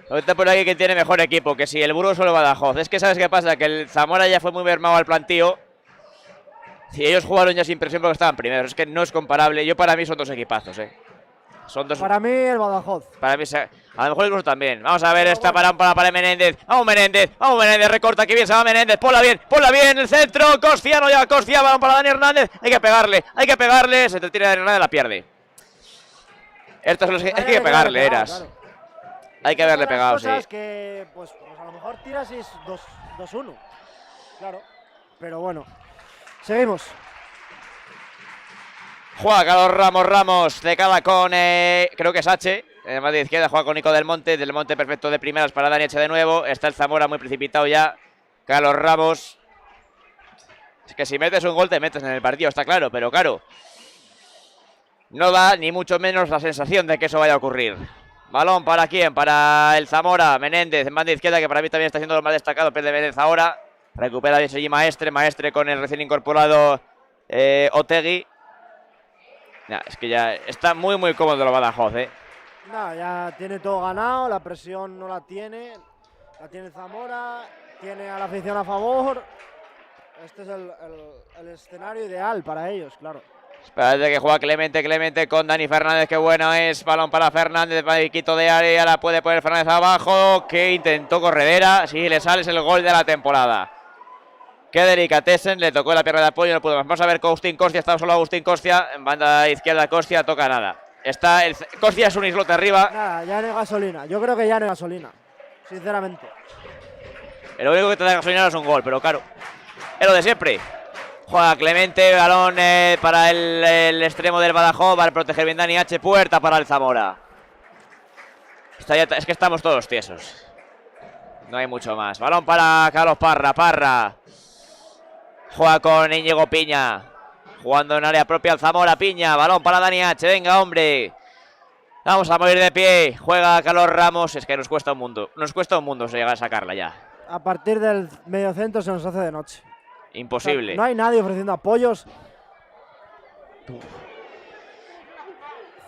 Ahorita por aquí que tiene mejor equipo, que si el Burgos o el Badajoz. Es que ¿sabes qué pasa? Que el Zamora ya fue muy mermado al plantío. Y ellos jugaron ya sin presión porque estaban primeros. Es que no es comparable. Para mí son dos equipazos, Son dos. Para mí el Badajoz. Para mí, a lo mejor el Burgos también. Vamos a ver esta para Menéndez. Vamos Menéndez, recorta, que bien se va Menéndez. Ponla bien, el centro. Costia, no llega Costia, balón para Dani Hernández. Hay que pegarle. Se te tira Dani Hernández, la pierde. Estos son los que hay que pegarle, Eras. Claro. Hay que haberle pegado, sí. Que, pues a lo mejor tiras y es 2-1. Claro. Pero bueno. Seguimos. Juega Carlos Ramos de cara con, creo que es H. Más de izquierda, juega con Nico Del Monte perfecto de primeras para Dani H de nuevo. Está el Zamora muy precipitado ya. Carlos Ramos. Es que si metes un gol te metes en el partido, está claro, pero claro. No da ni mucho menos la sensación de que eso vaya a ocurrir. Balón para quién, para el Zamora. Menéndez en banda izquierda, que para mí también está siendo lo más destacado. Pierde Menéndez ahora. Recupera bien allí Maestre con el recién incorporado Otegui. Nah, es que ya está muy cómodo el Badajoz, No, ya tiene todo ganado, la presión no la tiene Zamora, tiene a la afición a favor. Este es el escenario ideal para ellos, claro. Espérate que juega Clemente con Dani Fernández, qué bueno es. Balón para Fernández, quito de área, la puede poner Fernández abajo, que intentó corredera. Sí, le sale, es el gol de la temporada. Qué delicatessen, le tocó la pierna de apoyo, no pudo más. Vamos a ver Agustín Costia, está solo Agustín Costia. En banda izquierda Costia, toca nada. Costia es un islote arriba. Nada, ya no hay gasolina. Yo creo que ya no hay gasolina, sinceramente. Lo único que te da gasolina es un gol, pero claro, es lo de siempre. Juega Clemente, balón para el extremo del Badajoz, va a proteger bien Dani H, puerta para el Zamora. Es que estamos todos tiesos. No hay mucho más. Balón para Carlos Parra. Juega con Íñigo Piña. Jugando en área propia el Zamora. Piña, balón para Dani H. Venga, hombre. Vamos a morir de pie. Juega Carlos Ramos. Es que nos cuesta un mundo. Llegar a sacarla ya. A partir del mediocentro se nos hace de noche. Imposible. O sea, no hay nadie ofreciendo apoyos.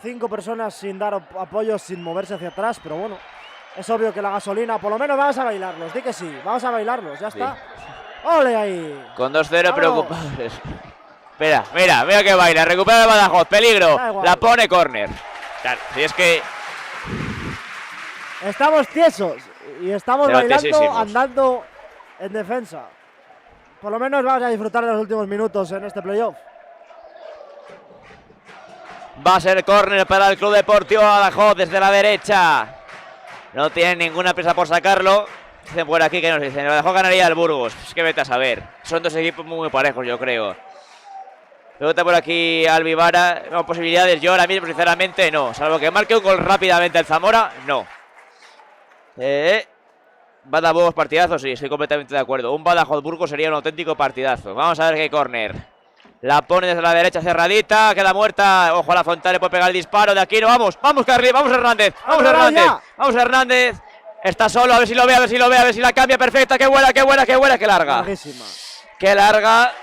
5 personas sin dar apoyos, sin moverse hacia atrás, pero bueno. Es obvio que la gasolina, por lo menos vamos a bailarlos. Di que sí, vamos a bailarlos, ya está. ¡Ole ahí! Con 2-0 preocupados. Mira que baila. Recupera el Badajoz. Peligro. La pone córner. Claro, si es que... Estamos tiesos y estamos Pero bailando, tiesísimos. andando en defensa. Por lo menos vamos a disfrutar de los últimos minutos en este playoff. Va a ser córner para el Club Deportivo Badajoz desde la derecha. No tienen ninguna prisa por sacarlo. Dicen por aquí que nos dicen, el Badajoz ganaría el Burgos. Es que vete a saber. Son dos equipos muy parejos, yo creo. Pregunta por aquí Alvivara. No, posibilidades yo ahora mismo, sinceramente, no. Salvo que marque un gol rápidamente el Zamora, no. Badajoz partidazo, sí, estoy completamente de acuerdo. Un Badajoz-Burgos sería un auténtico partidazo. Vamos a ver qué córner. La pone desde la derecha cerradita, queda muerta. Ojo a la Fontana, le puede pegar el disparo de aquí. No, vamos, vamos Carly, vamos Hernández. Vamos Hernández, vamos Hernández. Está solo, a ver si lo ve, a ver si lo ve, a ver si la cambia. Perfecta, qué buena, qué buena, qué buena, qué larga. Larguísima. Qué larga.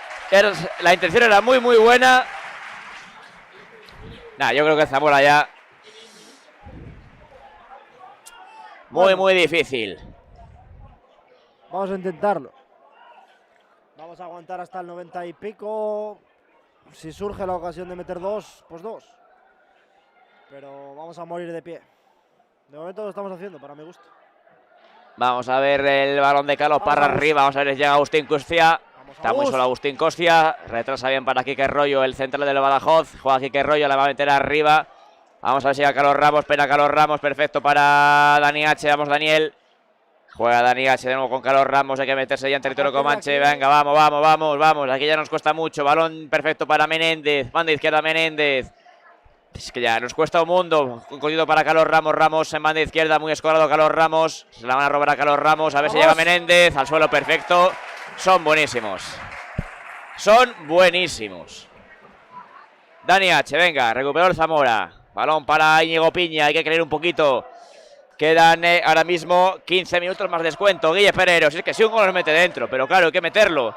La intención era muy, muy buena. Nah, yo creo que Zamora ya. Muy, muy difícil. Vamos a intentarlo. Vamos a aguantar hasta el 90 y pico. Si surge la ocasión de meter dos, pues dos. Pero vamos a morir de pie. De momento lo estamos haciendo, para mi gusto. Vamos a ver el balón de Carlos Parra arriba. Vamos a ver si llega Agustín Costia. Está muy solo Agustín Costia. Retrasa bien para Quique Rollo, el central del Badajoz. Juega Quique Rollo, la va a meter arriba. Vamos a ver si llega Carlos Ramos. Pena Carlos Ramos, perfecto para Dani H. Vamos Daniel. Juega Dani H de nuevo con Carlos Ramos. Hay que meterse ya en territorio Comanche. Venga, vamos, vamos, vamos, vamos. Aquí ya nos cuesta mucho. Balón perfecto para Menéndez. Banda izquierda Menéndez. Es que ya nos cuesta un mundo. Cogido para Carlos Ramos. Ramos en banda izquierda. Muy escorado Carlos Ramos. Se la van a robar a Carlos Ramos. A ver si llega Menéndez. Al suelo perfecto. Son buenísimos. Son buenísimos. Dani H. Venga, recuperó el Zamora. Balón para Íñigo Piña. Hay que creer un poquito. Quedan ahora mismo 15 minutos más descuento. Guille Ferrero. Si es que si un gol nos mete dentro. Pero claro, hay que meterlo.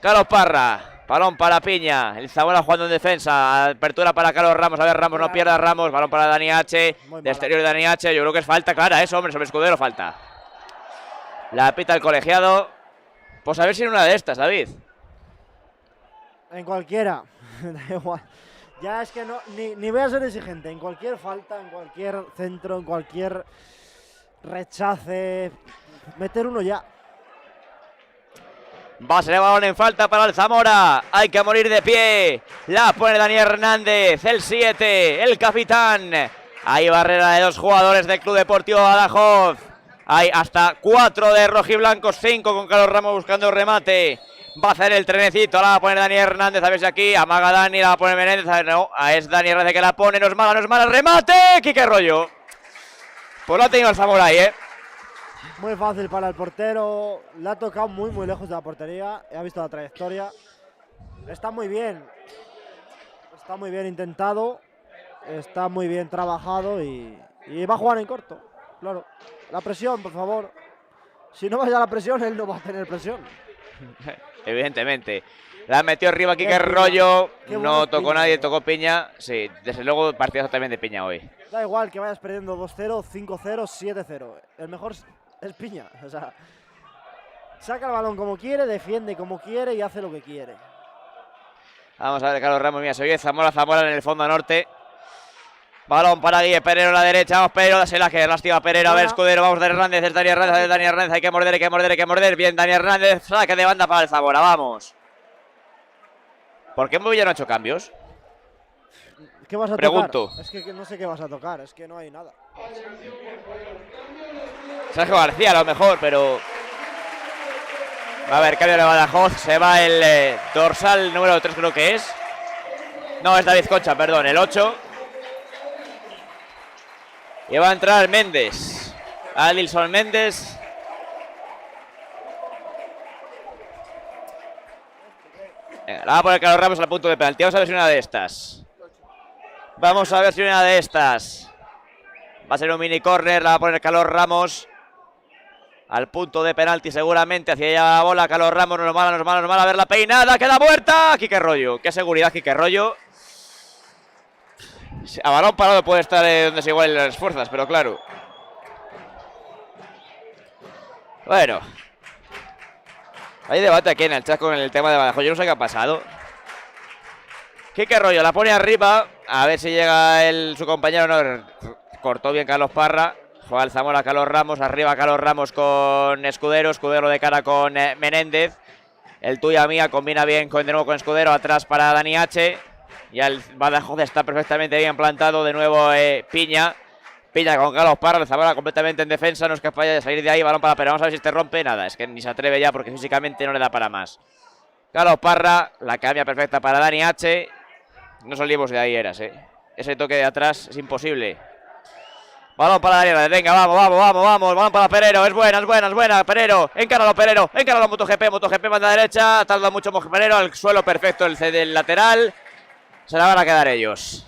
Carlos Parra. Balón para Piña. El Zamora jugando en defensa. Apertura para Carlos Ramos. A ver, Ramos no pierda Ramos. Balón para Dani H. De exterior de Dani H. Yo creo que es falta clara, eso, hombre. Sobre Escudero falta. La pita el colegiado. Pues a ver si en una de estas, David. En cualquiera. Da igual. Ya es que no, ni voy a ser exigente. En cualquier falta, en cualquier centro, en cualquier rechace. Meter uno ya. Va a ser el balón en falta para el Zamora. Hay que morir de pie. La pone Dani Hernández, el 7, el capitán. Hay barrera de dos jugadores del Club Deportivo Badajoz. Hay hasta 4 de rojiblancos, 5 con Carlos Ramos buscando remate. Va a hacer el trenecito, la va a poner Dani Hernández, a ver si aquí, amaga Dani, la va a poner Menéndez, a ver, no, es Dani Hernández que la pone, no es mala, remate, Quique Rollo. Pues lo ha tenido el Zamora ahí, Muy fácil para el portero, le ha tocado muy lejos de la portería, ha visto la trayectoria. Está muy bien intentado, está muy bien trabajado y va a jugar en corto, claro. La presión, por favor. Si no vaya la presión, él no va a tener presión. Evidentemente. La metió arriba Quique Rollo. No tocó nadie, tocó Piña. Sí, desde luego partidazo también de Piña hoy. Da igual que vayas perdiendo 2-0, 5-0, 7-0. El mejor es Piña. O sea, saca el balón como quiere, defiende como quiere y hace lo que quiere. Vamos a ver, Carlos Ramos, mira, se oye Zamora en el fondo norte. Balón para Guille Perero a la derecha, vamos Perero, se la que lástima Perero, a ver Escudero, vamos de Hernández, es Dani Hernández, hay que morder, bien Dani Hernández, saque de banda para el Zamora, vamos. ¿Por qué Movilla no ha hecho cambios? ¿Qué vas a Pregunto. tocar? Es que no sé qué vas a tocar, es que no hay nada. Sergio García a lo mejor, pero... Va a haber cambio de Badajoz, se va el dorsal número 3 creo que es. No, es David Concha, perdón, el 8. Y va a entrar Méndez. Adilson Méndez. Venga, la va a poner Carlos Ramos al punto de penalti. Vamos a ver si una de estas. Va a ser un mini córner. La va a poner Carlos Ramos. Al punto de penalti seguramente. Hacia allá la bola. Carlos Ramos. No es mala. A ver la peinada. Queda muerta. Quique Rollo. Qué seguridad Quique Rollo. A balón parado puede estar donde se igualen las fuerzas, pero claro. Bueno. Hay debate aquí en el chat con el tema de Badajoz. Yo no sé qué ha pasado. Quique Rollo la pone arriba. A ver si llega su compañero. No, cortó bien Carlos Parra. Juega el Zamora Carlos Ramos. Arriba Carlos Ramos con Escudero. Escudero de cara con Menéndez. El tuya mía combina bien de nuevo con Escudero. Atrás para Dani H. Ya el Badajoz está perfectamente bien plantado. De nuevo Piña. Piña con Carlos Parra. El Zamora completamente en defensa. No es capaz de salir de ahí. Balón para Pérez. Vamos a ver si este rompe. Nada, es que ni se atreve ya porque físicamente no le da para más. Carlos Parra. La cambia perfecta para Dani H. No salimos de ahí, Eras, Ese toque de atrás es imposible. Balón para Daniel, venga, vamos. Balón para Perero, es buena. Perero, encáralo MotoGP banda derecha. Tarda mucho Perero, al suelo perfecto el C del lateral. Se la van a quedar ellos.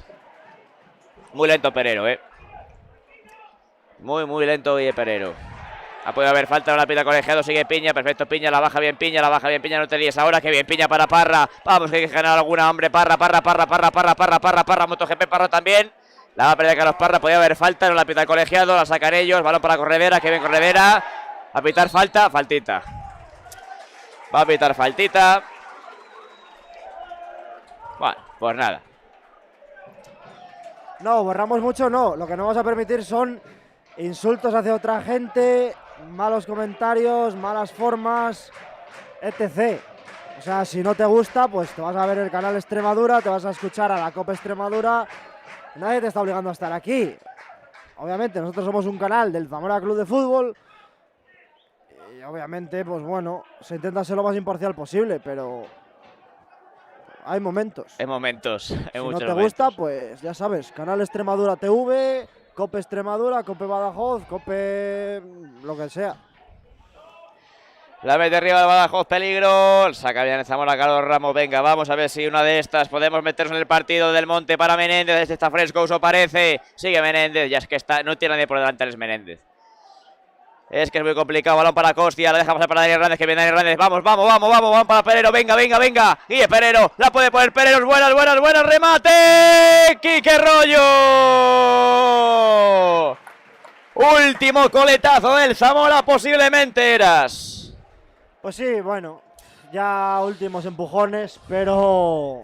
Muy lento Perero, Muy lento Perero. Ha podido haber falta en la pita colegiado, sigue Piña, perfecto Piña, la baja bien Piña, no te líes ahora, que bien Piña para Parra, vamos que hay que ganar alguna, hombre, Parra, MotoGP Parra también, la va a perder Carlos Parra, podía haber falta en la pita colegiado, la sacan ellos, balón para Corredera, que bien Corredera, a pitar faltita, va a pitar faltita, bueno, pues nada. No, borramos mucho, no, lo que no vamos a permitir son insultos hacia otra gente, malos comentarios, malas formas, etc. O sea, si no te gusta, pues te vas a ver el canal Extremadura, te vas a escuchar a la Copa Extremadura. Nadie te está obligando a estar aquí. Obviamente, nosotros somos un canal del Zamora Club de Fútbol. Y obviamente, pues bueno, se intenta ser lo más imparcial posible, pero hay momentos. Hay momentos, Si no te gusta, pues ya sabes, canal Extremadura TV, Cope Extremadura, Cope Badajoz, Cope lo que sea. La mete arriba de Badajoz, peligro. Saca bien el Zamora Carlos Ramos. Venga, vamos a ver si una de estas podemos meternos en el partido del Monte para Menéndez. Este está fresco, uso parece. Sigue Menéndez, ya es que no tiene nadie por delante, es Menéndez. Es que es muy complicado, balón para Costia, la deja pasar para Dani Hernández, que viene Dani Hernández, vamos para Perero, venga, Guille Perero, la puede poner Perero, buenas, remate, Quique Rollo, último coletazo del Zamora, posiblemente Eras. Pues sí, bueno, ya últimos empujones, pero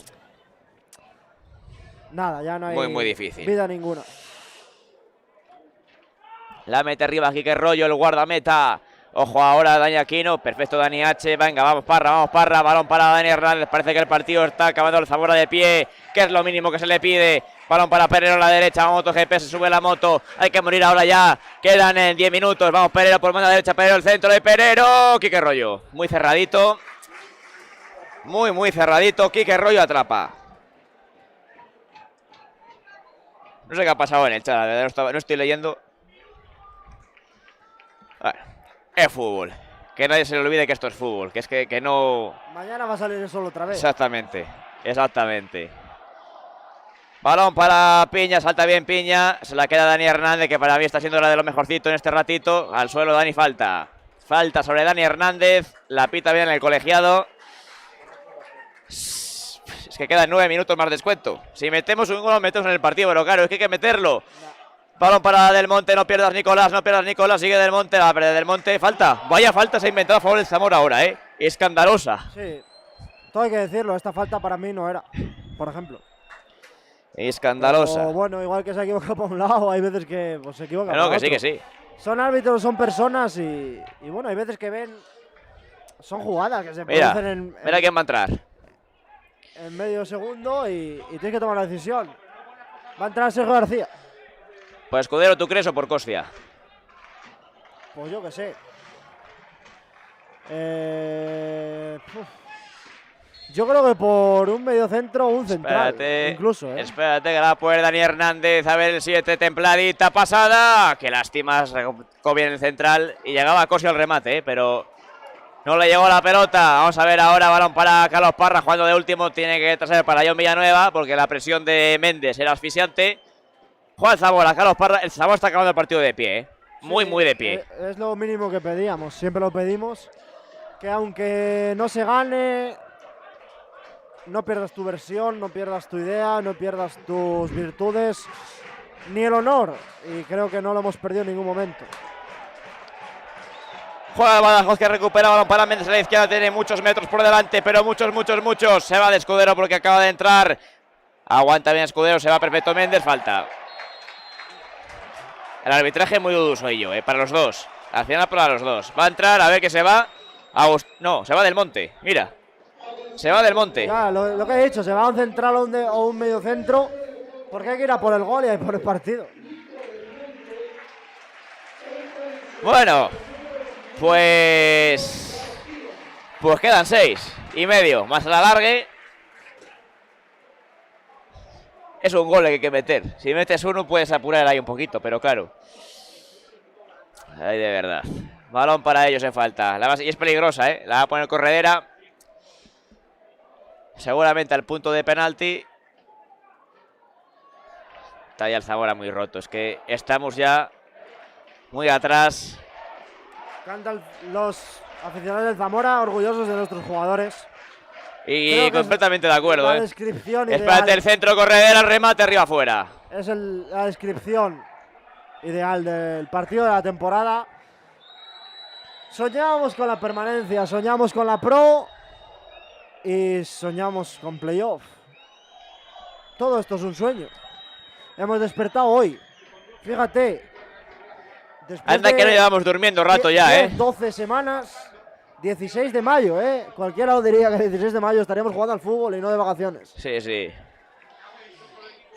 nada, ya no hay muy difícil. Vida ninguna. La mete arriba Quique Rollo, el guardameta. Ojo ahora Dani Aquino, perfecto Dani H. Venga, vamos Parra, balón para Dani Hernández. Parece que el partido está acabando el Zamora de pie, que es lo mínimo que se le pide. Balón para Perero a la derecha, MotoGP, se sube la moto. Hay que morir ahora ya, quedan 10 minutos. Vamos Perero por banda derecha, Perero, el centro de Perero. Quique Rollo, muy cerradito. Muy cerradito, Quique Rollo atrapa. No sé qué ha pasado en el chat, no estoy leyendo. Bueno, es fútbol. Que nadie se le olvide que esto es fútbol. Que es que no... Mañana va a salir el sol otra vez. Exactamente. Balón para Piña, salta bien Piña. Se la queda Dani Hernández, que para mí está siendo la de lo mejorcito en este ratito. Al suelo Dani, falta. Falta sobre Dani Hernández. La pita bien el colegiado. Es que quedan 9 minutos más descuento. Si metemos un gol, lo metemos en el partido, pero claro, es que hay que meterlo. Balón para Del Monte, no pierdas Nicolás, sigue Del Monte, la pérdida Del Monte, falta. Vaya falta se ha inventado a favor del Zamora ahora, escandalosa. Sí, todo hay que decirlo, esta falta para mí no era, por ejemplo. Escandalosa. Pero bueno, igual que se equivoca por un lado, hay veces que pues, se equivoca por otro. Que sí. Son árbitros, son personas y bueno, hay veces que ven, son jugadas que se producen Mira quién va a entrar. En medio segundo y tienes que tomar la decisión. Va a entrar Sergio García. Pues Escudero, ¿tú crees o por Costia? Pues yo que sé. Yo creo que por un mediocentro o un central. Incluso, Espérate, que la puede Dani Hernández. A ver el 7, templadita pasada. Qué lástima, sacó bien el central. Y llegaba Cosio al remate, pero no le llegó la pelota. Vamos a ver ahora, balón para Carlos Parra. Jugando de último, tiene que trasladar para John Villanueva, porque la presión de Méndez era asfixiante. Juan Zamora, Carlos Parra, el Zamora está acabando el partido de pie, muy de pie. Es lo mínimo que pedíamos, siempre lo pedimos, que aunque no se gane, no pierdas tu versión, no pierdas tu idea, no pierdas tus virtudes, ni el honor, y creo que no lo hemos perdido en ningún momento. Juega Badajoz, que recupera balón para Méndez a la izquierda, tiene muchos metros por delante, pero muchos. Se va de Escudero porque acaba de entrar Aguanta bien Escudero, se va perfecto Méndez, falta. El arbitraje muy dudoso yo, para los dos. Al final para los dos. Va a entrar, a ver que se va. No, se va Del Monte, mira. Se va Del Monte. Ya, lo que he dicho, se va a un central o un medio centro. Porque hay que ir a por el gol y a ir por el partido. Bueno, pues quedan 6,5 más el alargue. Es un gol el que hay que meter. Si metes uno puedes apurar ahí un poquito, pero claro. Ay, de verdad. Balón para ellos en falta. Y es peligrosa, La va a poner corredera. Seguramente al punto de penalti. Está ya el Zamora muy roto. Es que estamos ya muy atrás. Cantan los aficionados del Zamora orgullosos de nuestros jugadores. Y completamente de acuerdo, La descripción ideal. Espérate, el centro, corredera, remate, arriba, afuera. Es la descripción ideal del partido de la temporada. Soñábamos con la permanencia, soñamos con la Pro y soñamos con playoff. Todo esto es un sueño. Hemos despertado hoy. Fíjate. Anda que no llevamos durmiendo rato ya, 12 semanas. 16 de mayo, Cualquiera lo diría que el 16 de mayo estaríamos jugando al fútbol y no de vacaciones. Sí, sí.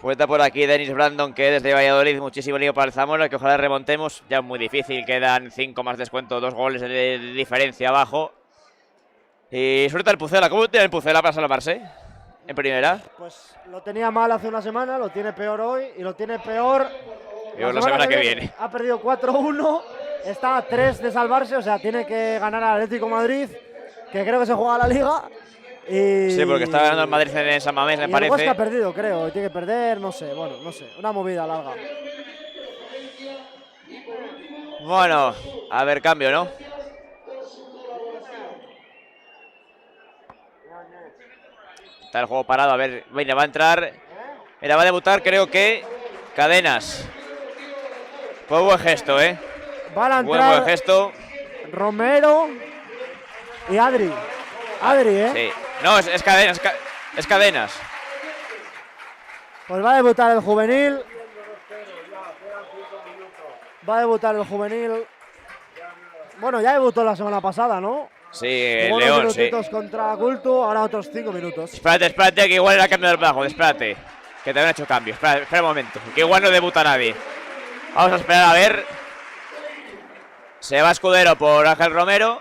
Cuenta por aquí Denis Brandon, que desde Valladolid, muchísimo lío para el Zamora, que ojalá remontemos. Ya muy difícil, quedan 5 más descuento, 2 goles de diferencia abajo. Y suelta el Pucela. ¿Cómo tiene el Pucela para salvarse en primera? Pues lo tenía mal hace una semana, lo tiene peor hoy y lo tiene peor la semana que viene. Ha perdido 4-1, está a 3 de salvarse, o sea, tiene que ganar al Atlético de Madrid, que creo que se juega la Liga. Y sí, porque está ganando el Madrid en San Mamés, me parece. El Huesca ha perdido, creo, y tiene que perder, no sé, una movida larga. Bueno, a ver, cambio, ¿no? Está el juego parado, a ver, mira, va a entrar. Mira, va a debutar, creo que Cadenas. Pues buen gesto, Van a entrar buen gesto. Romero y Adri. Adri, Sí. No, es Cadenas, es Cadenas. Pues va a debutar el juvenil. Va a debutar el juvenil. Bueno, ya debutó la semana pasada, ¿no? Sí, el Unos León, sí. minutitos contra Culto, ahora otros 5 minutos. Espérate, que igual era cambio del bajo, espérate. Que también ha hecho cambio, espera un momento. Que igual no debuta nadie. Vamos a esperar a ver. Se va Escudero por Ángel Romero.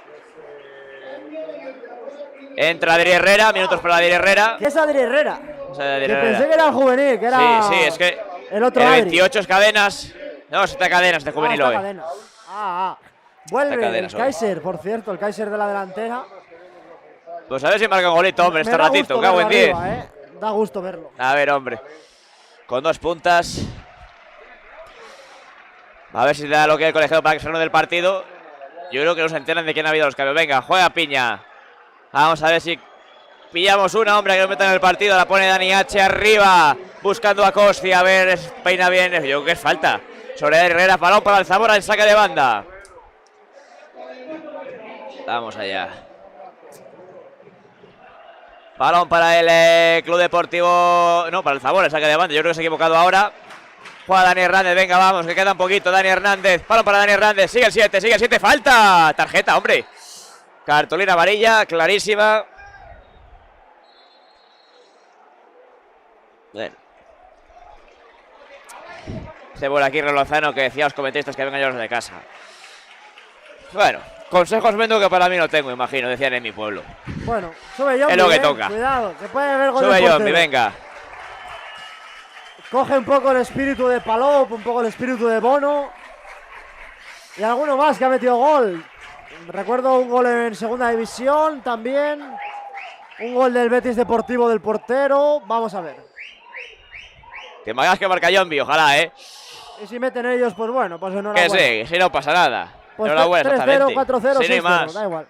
Entra Adri Herrera, minutos para Adri Herrera. ¿Qué es Adri Herrera? Adri Que Herrera. pensé que era el juvenil, que era. Sí, es que el otro el Adri. 28 es Cadenas. No, está Cadenas de juvenil hoy. Cadenas. Vuelve Cadenas el Kaiser, por cierto, el Kaiser de la delantera. Pues a ver si marca un golito, hombre, este da ratito. gusto Cago en verlo 10. arriba, Da gusto verlo. A ver, hombre. Con 2 puntas. A ver si le da lo que el colegiado para que se del partido. Yo creo que no se enteran de quién ha habido los cambios. Venga, juega Piña. Vamos a ver si pillamos una, hombre, que nos meta en el partido. La pone Dani H arriba. Buscando a Costi. A ver, peina bien. Yo creo que es falta. Sobre Herrera, balón para el Zamora, el saque de banda. Vamos allá. Balón para el Club Deportivo. No, para el Zamora, el saque de banda. Yo creo que se ha equivocado ahora. Juega Dani Hernández, venga, vamos, que queda un poquito. Dani Hernández, balón para Dani Hernández. Sigue el 7, falta. Tarjeta, hombre. Cartulina amarilla, clarísima. Bueno. Dice por aquí Relozano que decía a los comentaristas que vengan yo los de casa. Bueno, consejos vendo que para mí no tengo, imagino, decían en mi pueblo. Bueno, sube Yombi, es lo que toca. Cuidado, que puede haber gol. Sube Yombi, venga. Coge un poco el espíritu de Palop, un poco el espíritu de Bono. Y alguno más que ha metido gol. Recuerdo un gol en segunda división también. Un gol del Betis Deportivo del portero. Vamos a ver. Que me hagas que marca Yombi, ojalá, Y si meten ellos, pues bueno, pues enhorabuena. Que sí, si no pasa nada. Pues enhorabuena, 3-0, 4-0, sí, 6-0, más. da igual.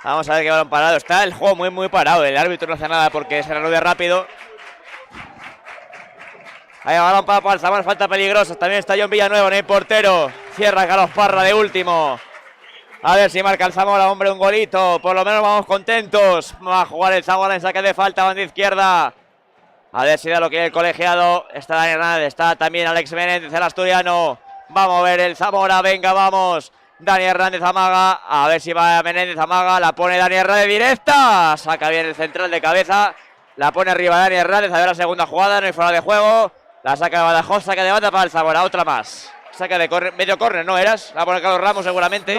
Vamos a ver qué balón parado. Está el juego muy, muy parado. El árbitro no hace nada porque se reanude rápido. Ahí va balón para el Zamora, falta peligrosa. También está John Villanueva en el portero. Cierra Carlos Parra de último. A ver si marca el Zamora, hombre, un golito. Por lo menos vamos contentos. Va a jugar el Zamora en saque de falta, banda izquierda. A ver si da lo que el colegiado. Está Dani Hernández, está también Alex Menéndez, el asturiano. Va a mover el Zamora, venga, vamos. Dani Hernández amaga, a ver si va Menéndez amaga, la pone Dani Hernández directa. Saca bien el central de cabeza. La pone arriba Dani Hernández, a ver la segunda jugada, no hay fuera de juego. La saca de Badajoz, saca de banda para el Zamora, otra más. Saca de medio córner, ¿no eras? La pone Carlos Ramos seguramente.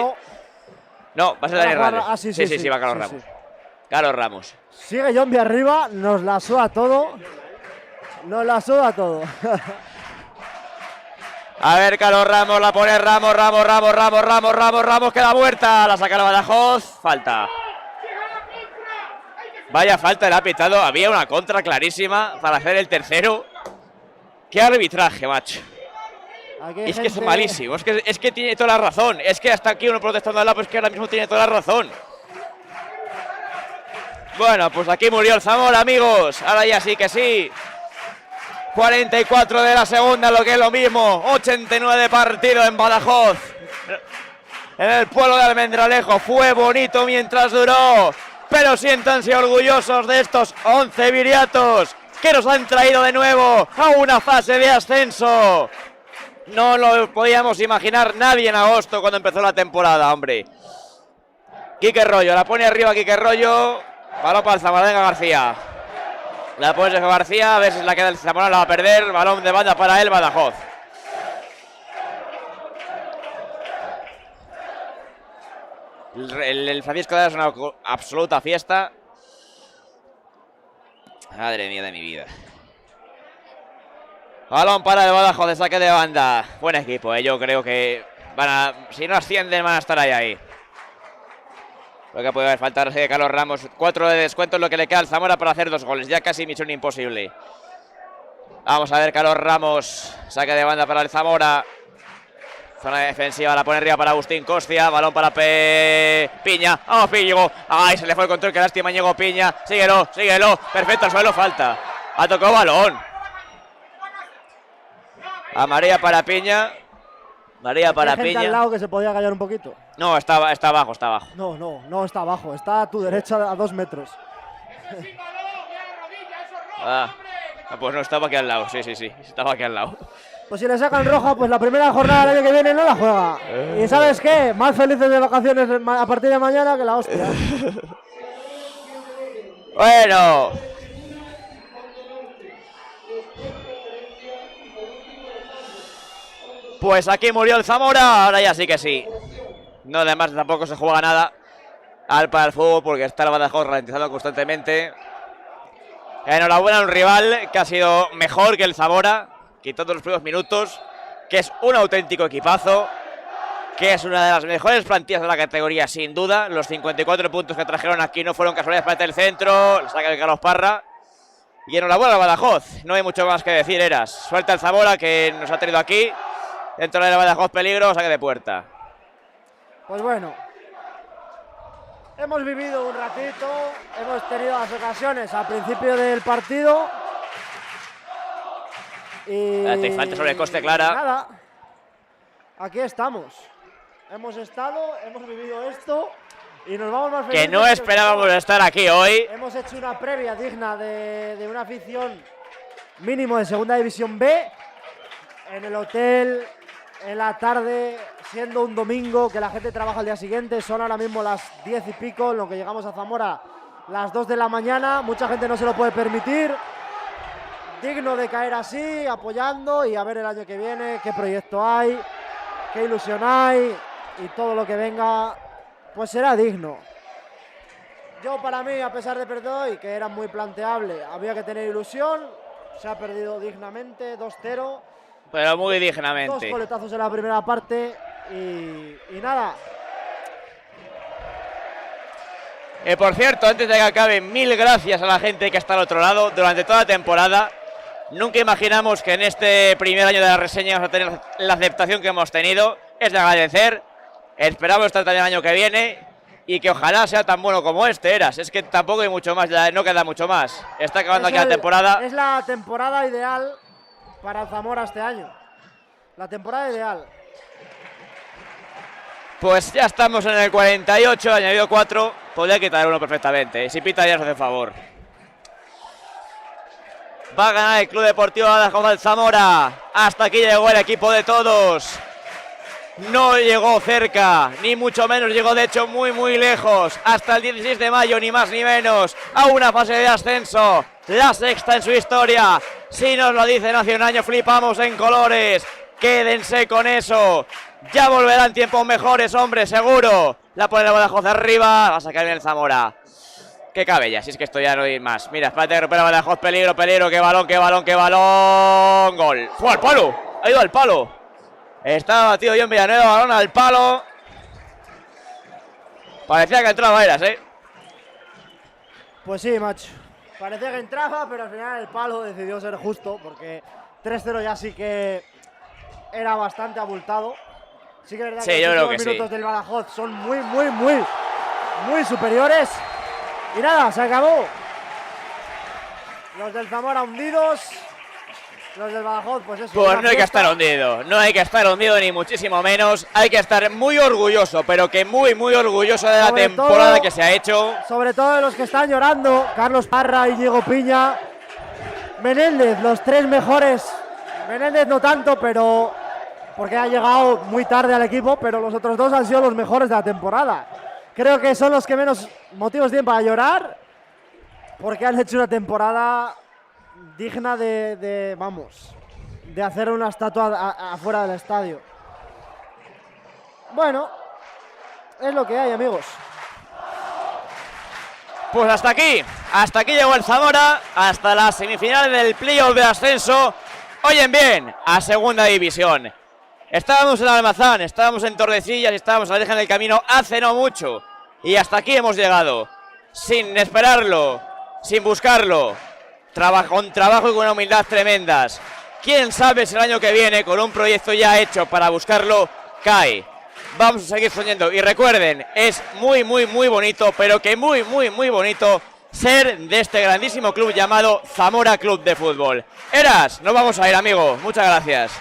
No, va a ser Dani Hernández. Sí, va Carlos Ramos. Carlos Ramos. Sigue Yombi arriba, nos la suda todo. Nos la suda todo. A ver, Carlos Ramos, la pone Ramos, queda muerta. La saca la Badajoz, falta. Vaya falta, le ha pitado. Había una contra clarísima para hacer el tercero. Qué arbitraje, macho. Es que es malísimo, es que tiene toda la razón. Es que hasta aquí uno protestando al lado, pero es que ahora mismo tiene toda la razón. Bueno, pues aquí murió el Zamora, amigos. Ahora ya sí que sí. 44 de la segunda, lo que es lo mismo. 89 de partido en Badajoz. En el pueblo de Almendralejo. Fue bonito mientras duró. Pero siéntanse orgullosos de estos 11 viriatos que nos han traído de nuevo a una fase de ascenso. No lo podíamos imaginar nadie en agosto cuando empezó la temporada, hombre. Quique Rollo, la pone arriba Quique Rollo. Balón para el Zamora, venga García. La pone Sergio García, a ver si la queda el Zamora, la va a perder. Balón de banda para él, Badajoz. El Francisco de es una absoluta fiesta. Madre mía de mi vida. Balón para el Badajoz de saque de banda. Buen equipo, yo creo que si no ascienden van a estar ahí. Lo que puede haber faltado de Carlos Ramos. 4 de descuento es lo que le queda al Zamora para hacer 2 goles. Ya casi misión imposible. Vamos a ver Carlos Ramos. Saque de banda para el Zamora. Zona defensiva, la pone arriba para Agustín Costia. Balón para Piña. ¡Vamos, Piña! ¡Ay, se le fue el control! ¡Qué lástima, Ñego Piña! Síguelo. Perfecto, al suelo, falta. Ha tocado balón. Amarilla para Piña. María para Piña. Al lado que se podía callar un poquito. No, está abajo, No está abajo. Está a tu derecha a 2 metros. Pues no, estaba aquí al lado. Sí. Estaba aquí al lado. Pues si le sacan roja, pues la primera jornada del año que viene no la juega. ¿Y sabes qué? Más felices de vacaciones a partir de mañana que la hostia. Bueno. Pues aquí murió el Zamora. Ahora ya sí que sí. No, además tampoco se juega nada para el fútbol porque está el Badajoz ralentizando constantemente. Enhorabuena a un rival que ha sido mejor que el Zamora, quitando los primeros minutos, que es un auténtico equipazo, que es una de las mejores plantillas de la categoría, sin duda. Los 54 puntos que trajeron aquí no fueron casualidades para el centro, la saca de Carlos Parra. Y enhorabuena al Badajoz, no hay mucho más que decir, Eras. Suelta el Zamora que nos ha tenido aquí. Dentro del Badajoz peligro, saque de puerta. Pues bueno, hemos vivido un ratito, hemos tenido las ocasiones al principio del partido. Y te falta sobre el coste, Clara. Nada, aquí estamos. Hemos vivido esto y nos vamos más felices. Que no esperábamos estar aquí hoy. Hemos hecho una previa digna de una afición mínimo de Segunda División B en el hotel. En la tarde, siendo un domingo, que la gente trabaja al día siguiente, son ahora mismo las 10 y pico, en lo que llegamos a Zamora, las 2 de la mañana, mucha gente no se lo puede permitir, digno de caer así, apoyando y a ver el año que viene qué proyecto hay, qué ilusión hay y todo lo que venga, pues será digno. Yo para mí, a pesar de perder hoy, que era muy planteable, había que tener ilusión, se ha perdido dignamente, 2-0. Pero muy dignamente. 2 coletazos en la primera parte y nada. Por cierto, antes de que acabe, 1000 gracias a la gente que está al otro lado durante toda la temporada. Nunca imaginamos que en este primer año de la reseña vamos a tener la aceptación que hemos tenido. Es de agradecer. Esperamos estar también el año que viene y que ojalá sea tan bueno como este, Eras. Es que tampoco hay mucho más, no queda mucho más. Está acabando aquí la temporada. Es la temporada ideal para el Zamora este año. La temporada ideal. Pues ya estamos en el 48, añadido 4. Podría quitar uno perfectamente. Si pita ya nos hace favor. Va a ganar el Club Deportivo Badajoz al Zamora. Hasta aquí llegó el equipo de todos. No llegó cerca, ni mucho menos, llegó de hecho muy lejos. Hasta el 16 de mayo, ni más ni menos, a una fase de ascenso. La sexta en su historia. Si nos lo dicen hace un año, flipamos en colores. Quédense con eso. Ya volverán tiempos mejores, hombre, seguro. La pone el Badajoz arriba. Va a sacar bien el Zamora. Que cabe ya, si es que esto ya no hay más. Mira, espérate, recupera Badajoz, peligro, qué balón. Gol. ¡Fue al palo! Ha ido al palo. Estaba batido John Villanueva, balón al palo. Parecía que entraba Eras, Pues sí, macho. Parecía que entraba, pero al final el palo decidió ser justo, porque 3-0 ya sí que era bastante abultado. Sí que es verdad que los minutos del Badajoz son muy superiores. Y nada, se acabó. Los del Zamora hundidos. Los del Badajoz, pues eso. Pues no hay que estar hundido, no hay que estar hundido ni muchísimo menos. Hay que estar muy orgulloso, pero que muy orgulloso de la temporada que se ha hecho. Sobre todo de los que están llorando, Carlos Parra y Diego Piña. Menéndez, los tres mejores. Menéndez no tanto, pero porque ha llegado muy tarde al equipo, pero los otros dos han sido los mejores de la temporada. Creo que son los que menos motivos tienen para llorar, porque han hecho una temporada digna de hacer una estatua afuera del estadio. Bueno, es lo que hay, amigos. Pues hasta aquí llegó el Zamora, hasta las semifinales del playoff de ascenso. Oyen bien, a segunda división. Estábamos en Almazán, estábamos en Tordesillas y estábamos a la derecha en el camino hace no mucho. Y hasta aquí hemos llegado, sin esperarlo, sin buscarlo. Con trabajo y con una humildad tremendas. Quién sabe si el año que viene, con un proyecto ya hecho para buscarlo, cae. Vamos a seguir soñando. Y recuerden, es muy bonito, pero que muy bonito ser de este grandísimo club llamado Zamora Club de Fútbol. Eras, nos vamos a ir, amigo. Muchas gracias.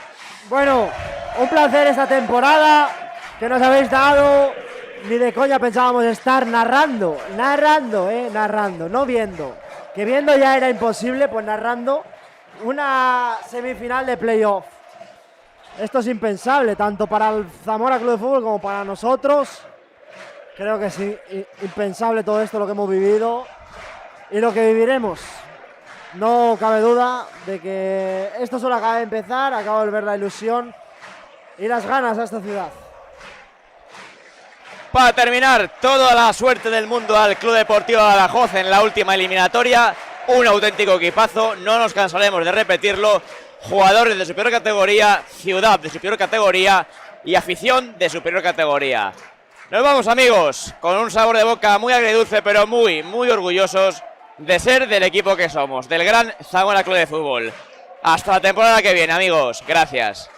Bueno, un placer esta temporada que nos habéis dado. Ni de coña pensábamos estar narrando, no viendo. Que viendo ya era imposible, pues narrando una semifinal de playoff. Esto es impensable, tanto para el Zamora Club de Fútbol como para nosotros. Creo que es impensable todo esto, lo que hemos vivido y lo que viviremos. No cabe duda de que esto solo acaba de empezar, acaba de ver la ilusión y las ganas a esta ciudad. Para terminar, toda la suerte del mundo al Club Deportivo Badajoz en la última eliminatoria. Un auténtico equipazo, no nos cansaremos de repetirlo. Jugadores de superior categoría, ciudad de superior categoría y afición de superior categoría. Nos vamos, amigos, con un sabor de boca muy agridulce, pero muy orgullosos de ser del equipo que somos, del gran Zamora Club de Fútbol. Hasta la temporada que viene, amigos. Gracias.